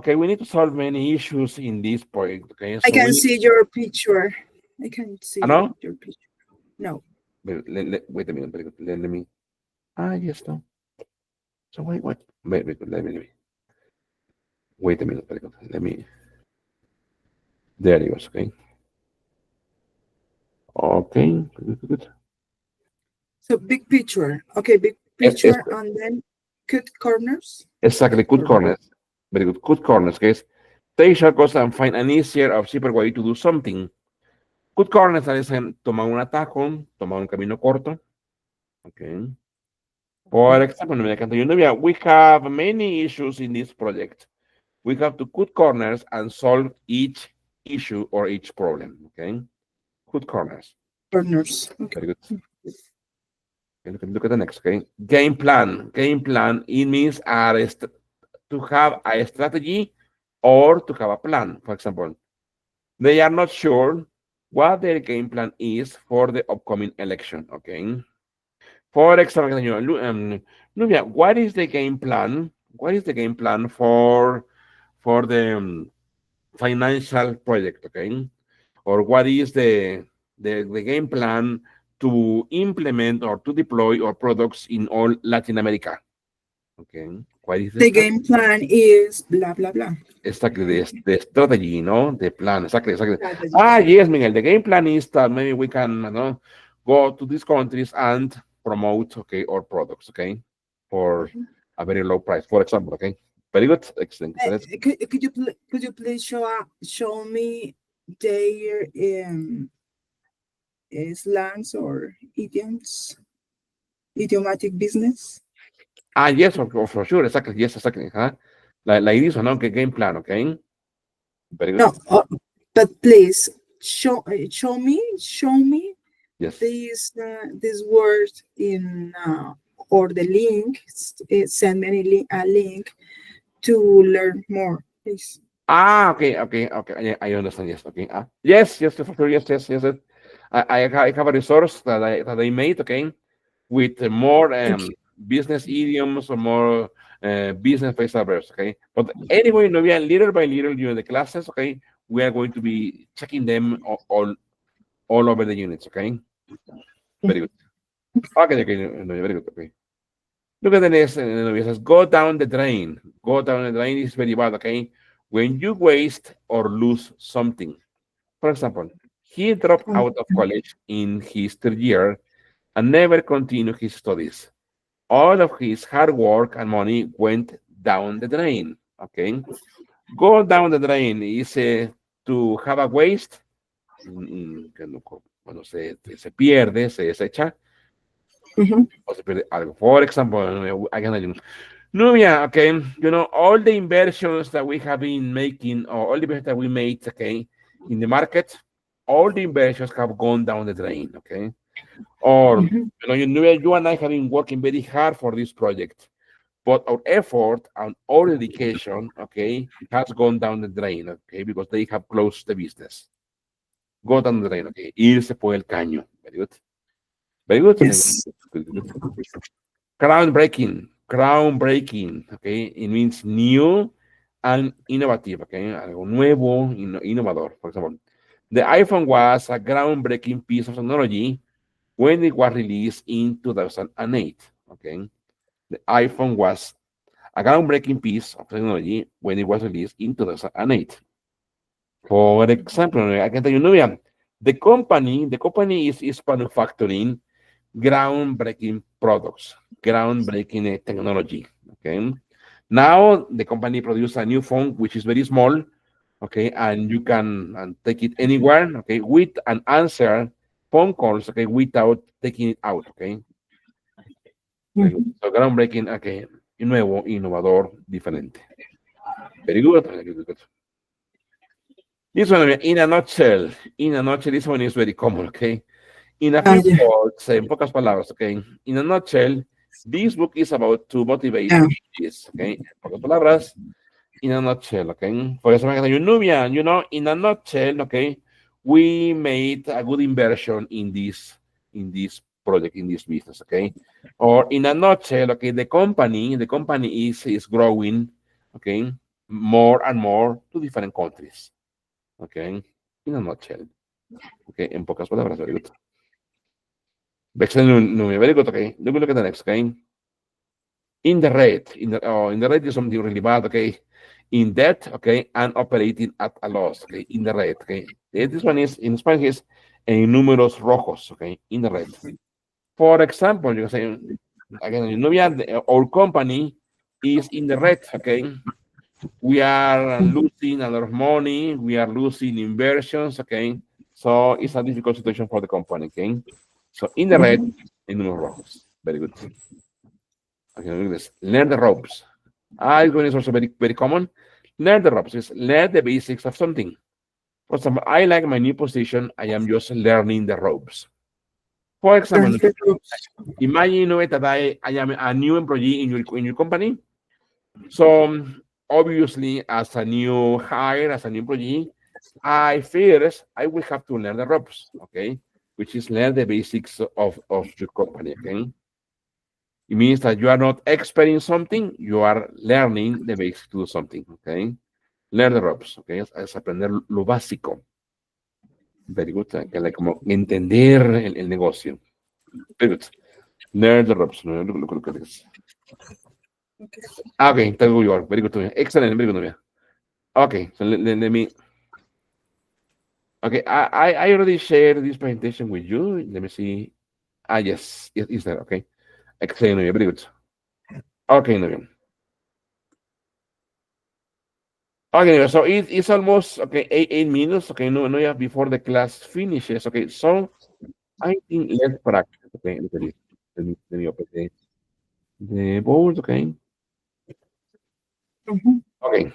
many issues in this project, okay? I So we can need, see your picture. I can see no? your picture. No. Wait a minute, very good. Let me, yes, no. So wait, wait a minute, very good. Let me, there it goes, okay? Okay, good. So big picture. Okay, big Es, picture and then cut corners. exactly, good Corner. corners. Very good, good corners, guys. Take shortcuts and find an easier or cheaper way to do something. Good corners es tomar un atajo, tomar un camino corto, okay? For example, we have many issues in this project. We have to cut corners and solve each issue or each problem. Okay, cut corners. Corners. Okay. Very good. Okay, look at the next. Okay, game plan. Game plan. It means to have a strategy or to have a plan. For example, they are not sure what their game plan is for the upcoming election. Okay. For example, Nubia, what is the game plan? What is the game plan for the financial project? Okay, or what is the game plan to implement or to deploy our products in all Latin America? Okay, what is The game plan is blah blah blah. exactly the strategy, the plan, exactly. Strategy. Ah, yes, Miguel, the game plan is that maybe we can, go to these countries and promote, okay, our products, okay, for a very low price, for example, okay. Very good, excellent. Could you please show me their slangs or idiomatic business? Ah, yes, for sure, exactly, yes, exactly, huh? Like this one, okay, game plan, okay. Very good, No, but please show me yes. this word in or the link. Send me a link to learn more, please. Ah, okay, I understand, yes, okay. Yes, for sure, yes. I have a resource that I made, okay, with more Okay. business idioms or more business phrasal verbs, okay? But anyway, Novia, little by little during the classes, okay, we are going to be checking them all over the units, okay? Very good. Okay, Novia, very good, okay. Look at the next, Novia says, go down the drain. Go down the drain is very bad, okay? When you waste or lose something. For example, he dropped out of college in his third year and never continued his studies. All of his hard work and money went down the drain. Okay, go down the drain is to have a waste, que no, cuando se pierde, se desecha, Mhm. o se pierde algo. For example, again, Nubia, okay, all the inversions that we have been making, or all the inversions that we made, okay, in the market, all the inversions have gone down the drain, okay? Or, Mhm. Nubia, you and I have been working very hard for this project. But our effort and our dedication, okay, has gone down the drain, okay, because they have closed the business. Go down the drain, okay. Irse por el caño. Very good. Very good. Okay. Yes. Good. Groundbreaking, okay. It means new and innovative, okay. Algo nuevo, innovador. For example, the iPhone was a groundbreaking piece of technology when it was released in 2008, okay. The iPhone was a groundbreaking piece of technology when it was released in 2008. For example, I can tell you, Nubia, the company is manufacturing groundbreaking products, groundbreaking technology. Okay. Now the company produces a new phone which is very small. Okay, and you can take it anywhere. Okay, with an answer phone calls. Okay, without taking it out. Okay, Mhm. so groundbreaking. Okay, nuevo, innovador, diferente. Very good. Very good. This one, in a nutshell, this one is very common, okay? In a few Yeah. words, en pocas palabras, okay? In a nutshell, this book is about to motivate Yeah. this, okay? En pocas palabras, in a nutshell, okay? For example, Nubian, in a nutshell, okay, we made a good inversion in this project, in this business, okay? Or in a nutshell, okay, the company is growing, okay, more and more to different countries. Okay, in a nutshell. Okay, en pocas palabras, very good. Excellent, no, very good. Okay, look at the next. Okay, in the red is something really bad. Okay, in debt. Okay, and operating at a loss. Okay, in the red. Okay, this one is in Spanish is en números rojos. Okay, in the red. For example, you can say again, our company is in the red. Okay, we are losing a lot of money. We are losing inversions. Okay, so it's a difficult situation for the company. Okay, so in the red, Mhm. in números rojos. Very good. Okay, look at this. Learn the ropes. This one is also very common. Learn the ropes is learn the basics of something. For example, I like my new position. I am just learning the ropes. For example, Learn the ropes. imagine that I am a new employee in your company. So obviously, as a new hire, as a new employee, I will have to learn the ropes, okay, which is learn the basics of your company, okay. It means that you are not expert in something, you are learning the basics to do something, okay? Learn the ropes, okay? Es aprender lo básico. Very good. Que like, como entender el negocio. Very good. Learn the ropes. Look at this. Okay. Okay, thank you. Very good. Excellent. Very good. Novia. Okay, so let me. Okay, I already shared this presentation with you. Let me see. Ah, yes, it's there. Okay, excellent. Novia. Very good. Okay, Novia. Okay, so it's almost okay 8 minutes. Okay, no, yeah, before the class finishes. Okay, so I think let's practice. Okay, look at this. Let me open the board. Okay, Mhm. okay,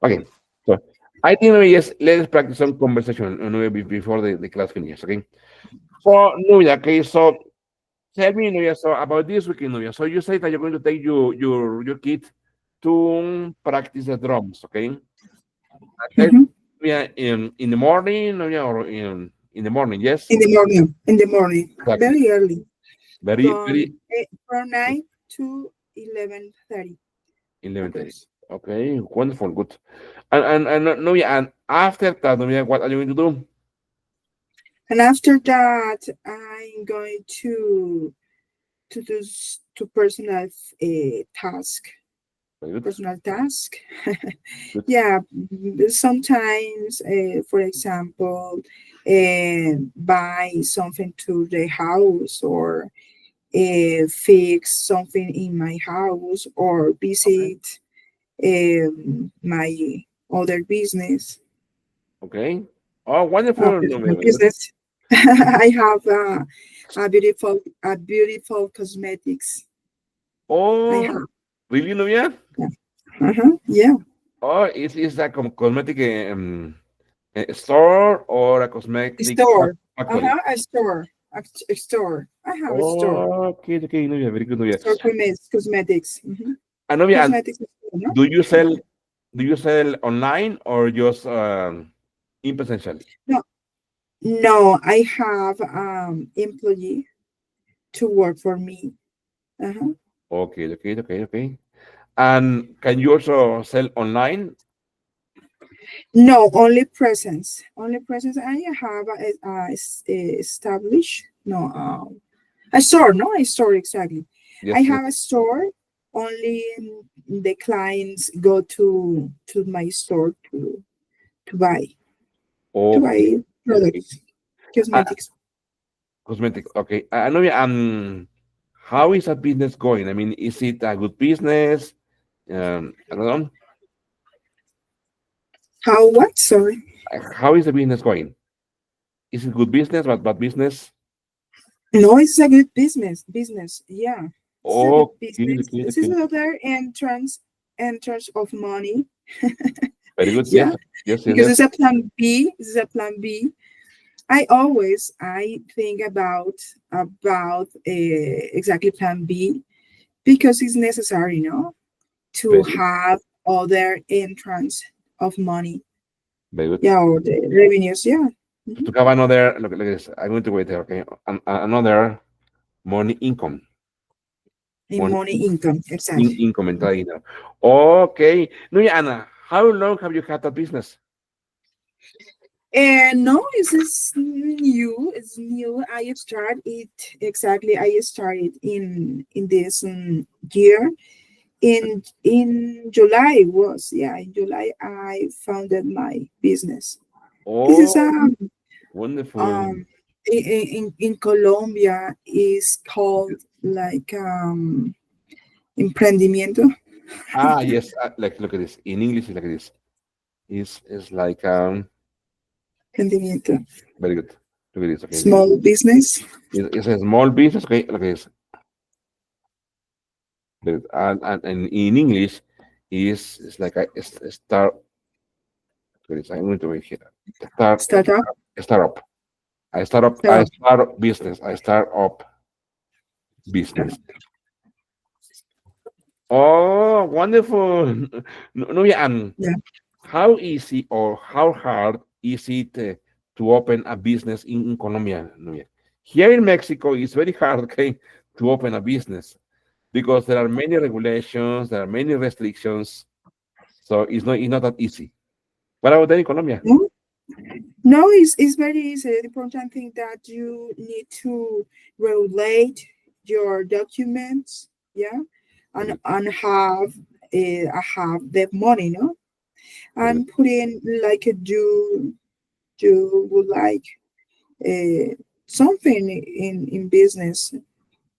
okay. So I think maybe yes, let's practice some conversation before the class finishes. Okay. So Nuya, okay, so tell me Nuya, so about this weekend, Nuya. So you say that you're going to take your kid to practice the drums, okay? Okay, Mhm. yeah, in the morning, Nuya, or in the morning, yes? In the morning. In the morning. Exactly. Very early. Very, very From 9 to 11:30. 11:30. Hours. Okay, wonderful, good. And Nuya, and after that, Nuya, what are you going to do? And after that, I'm going to do to personal task. Very good, Personal task. good. Yeah, sometimes, for example, buy something to the house or fix something in my house or Okay, visit my other business. okay. Oh, wonderful, Personal Nuya, very good. business. I have a beautiful cosmetics. I Oh, have. really, Nuya? Yeah. Yeah. Oh, is that cosmetic store or a cosmetic Store. factory? A store. A store. I have a store. Oh, okay, okay, no, yeah, very good, no, yeah. Store cosmetics. And no, yeah, and Cosmetics store, no? do you sell do you sell online or just in presential? No, no, I have employee to work for me. Uh-huh. Okay, okay, okay, okay. And can you also sell online? No, only presence. Only presence. I have established. No, a store. No, a store exactly. I Yes, yes. have a store. Only the clients go to my store to buy to Okay, buy okay. products, cosmetics. Cosmetics. Okay. I know. Yeah, how is that business going? I mean, is it a good business? I don't know. How what? Sorry. How is the business going? Is it good business, but bad business? No, it's a good business. Business, yeah, it's a good Okay, business. okay, This is okay. another entrance of money. Very good. Yeah, Yes, yes, yes, because yes. it's a plan B. This is a plan B. I think about exactly plan B because it's necessary, no, to Very good. have other entrance of money. Very good. Yeah, or the revenues. Yeah. To Mhm. have another look, look at this. I'm going to wait there. Okay, another money income, In money money income, exactly. income entrada de dinero. Okay. No, yeah, Anna. How long have you had that business? And no, this is new. It's new. I started it exactly. I started in this year. In July was, yeah, in July I founded my business. This is Oh, wonderful. in Colombia is called like emprendimiento. Ah, yes. Like look at this. In English, it's like this. Is like Emprendimiento. very good. Look at this. Okay, Small business. it's a small business. Okay, look at this. And in English, is like a start. Look at this. I'm going to wait here. Start Startup. startup. I Startup. start business. I start up business. Oh, wonderful. No, no, yeah, and Yeah. how easy or how hard is it to open a business in Colombia? No, yeah. Here in Mexico, it's very hard, okay, to open a business because there are many regulations, there are many restrictions, so it's not that easy. What about there in Colombia? No, no, it's very easy. The important thing that you need to relate your documents, yeah, Okay, and have the money, no, okay. and put in like a you would like something in business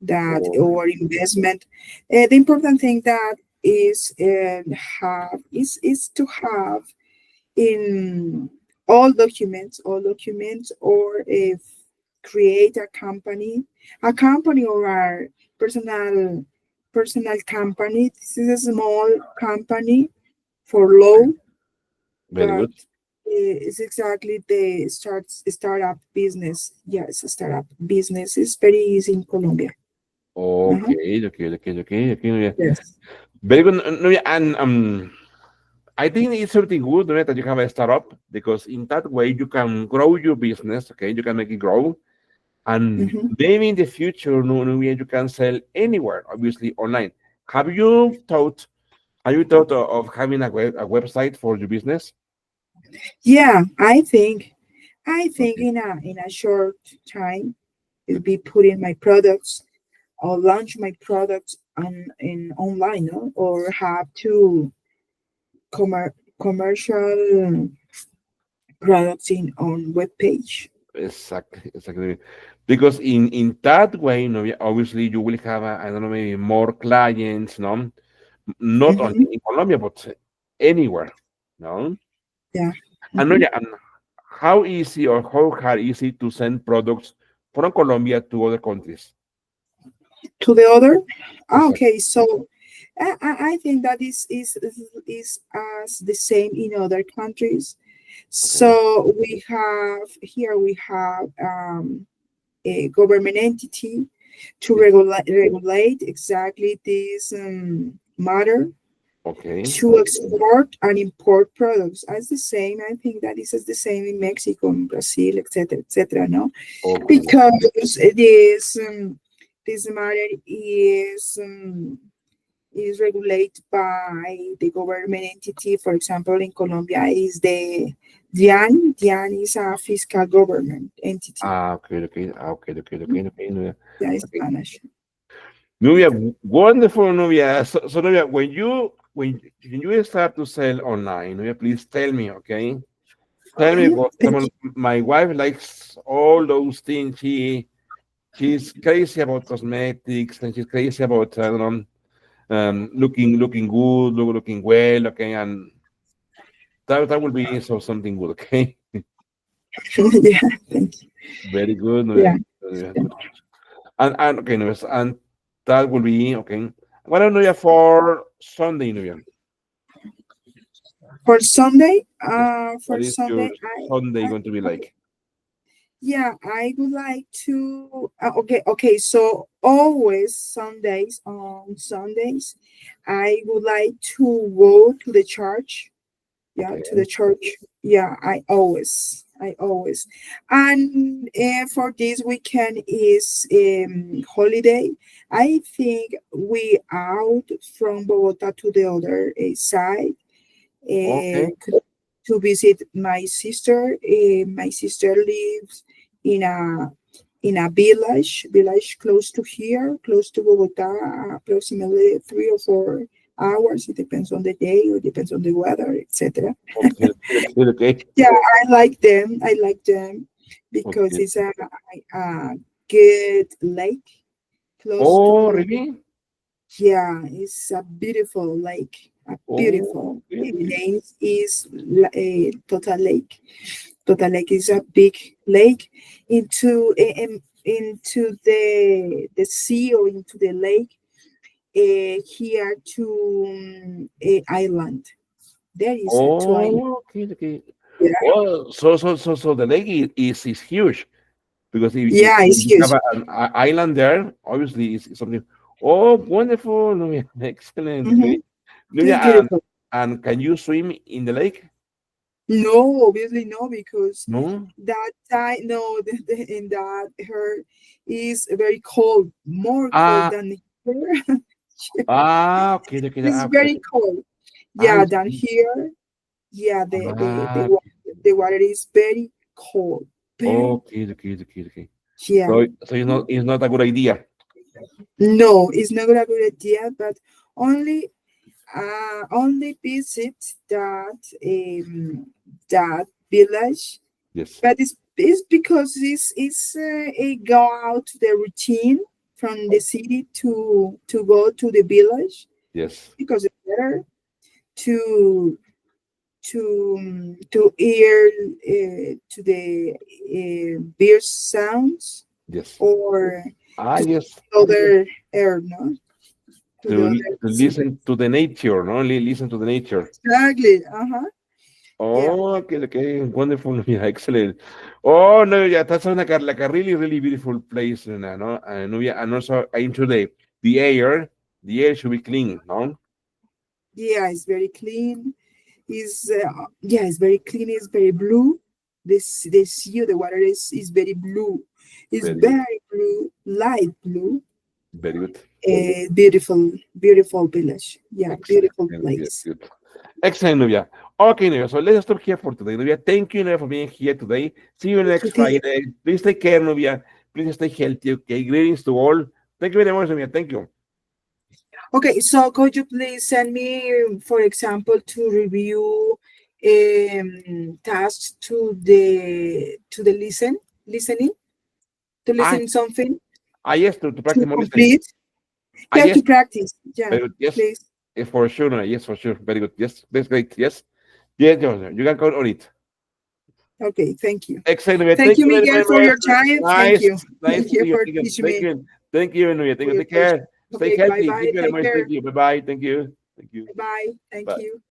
that Oh, or investment. The important thing that is have is to have in all documents, or if create a company or a personal company. This is a small company for low, very but good. it's exactly the startup business. Yes, startup business is very easy in Colombia. Uh-huh. Okay, okay. Nubia. Yes. Very good, Nubia. And I think it's something good, Nubia, that you have a startup because in that way you can grow your business. Okay, you can make it grow, and Mhm. maybe in the future, Nubia, you can sell anywhere, obviously online. Have you thought? Have you thought of having a website for your business? Yeah, I think Okay. in a short time will be putting my products or launch my products on in online, no? Or have to commercial products in on web page. Exactly. Because in that way, obviously you will have I don't know, maybe more clients, no, not only Hmm. in Colombia but anywhere, no. Yeah. And Hmm. and how easy or how hard is it to send products from Colombia to other countries? To the other, Exactly. okay. So I think that is as the same in other countries. Okay. So we have a government entity to Yeah. regulate exactly this matter, Okay. to export and import products. As the same, I think that is as the same in Mexico, in Brazil, etc., etc. No, Okay. because this matter is regulated by the government entity. For example, in Colombia, is the DIAN. DIAN is a fiscal government entity. Okay. Nubia. That is Okay. Spanish. Nubia, wonderful, Nubia. So Nubia, when you start to sell online, Nubia, please tell me, okay? Tell me Mhm. what Thank my wife likes all those things. She's crazy about cosmetics and she's crazy about I don't know, looking good, looking well, okay, and that will be something good, okay? you. Yeah, thank you. Very good, Nubia. Yeah. Good. And okay, Nubia, and that will be okay. What are Nubia for Sunday, Nubia? For Sunday, Yes. What is your I, Sunday I going to be like? yeah, I would like to. Okay. So always on Sundays, I would like to go to the church. Yeah, to Okay. the church. Yeah, I always. And for this weekend is holiday. I think we out from Bogota to the other side Okay. to visit my sister. My sister lives in a village close to here, close to Bogota, approximately 3 or 4 hours. It depends on the day, or depends on the weather, etc. Okay. Yeah, I like them because Okay. it's a good lake close Oh, to. really? Yeah, it's a beautiful lake. A beautiful. Oh, okay, The okay. name is Total Lake. Total Lake is a big lake into the sea, or into the lake. Here to island. There is two islands. Oh, okay. Yeah, Oh, so the lake is huge because if yeah, it's you have huge. an island there, obviously it's something. Oh, wonderful, Nubia. Excellent. Hmm. Okay. It's Nubia, beautiful. and can you swim in the lake? No, obviously no, because No? that time, no, in that her is very cold, more cold Ah, than here. okay, okay, It's okay, very okay. cold. I Yeah, than see. here. Yeah, Ah, the water is very cold. Very, okay, okay, okay, okay. yeah. So it's not a good idea. No, it's not a good idea, but only only visit that village. Yes, But it's because it's it go out to the routine from the city to go to the village yes, because it's better to to hear to the bird sounds yes. or Ah, to yes. other air, no? To the To, other to listen to the nature, no? Listen to the nature. exactly. Uh-huh. Yeah. Oh, okay, okay, wonderful. Yeah, excellent. Oh, no, yeah, that sounds like a really, really beautiful place, no? Nubia, and also into the air should be clean, no? Yeah, it's very clean. Is yeah, it's very clean. It's very blue. The sea, the water is very blue. It's Very good, very blue, light blue. very good. Beautiful, beautiful village. Yeah, Excellent. beautiful Nubia, place. good. Excellent, Nubia. Okay, Nubia, so let's stop here for today. Nubia, thank you, Nubia, for being here today. See you next Okay, Friday. Please take care, Nubia. Please stay healthy, okay? Greetings to all. Thank you very much, Nubia. Thank you. okay. So could you please send me, for example, to review tasks to the listening to Ah, listen something yes, to to practice more listening. complete. Yeah, Yes, to practice. Yeah, very good. Yes, please. for sure. No, yes, for sure. Very good. Yes, that's great. Yes, yes, yes, you can count on it. Okay, thank you. Excellent. Nubia. Thank Thank you, you very, Miguel, very for much. your time. Thank Nice, you. nice Thank to see you you. for Thank you. teaching Thank me you. Thank you, Nubia. Thank for you. your Take coaching. care. Stay Okay, bye healthy. Thank bye. you very Take much. care. Thank you. Bye bye. Thank you. Thank you. Bye. Thank Bye. you.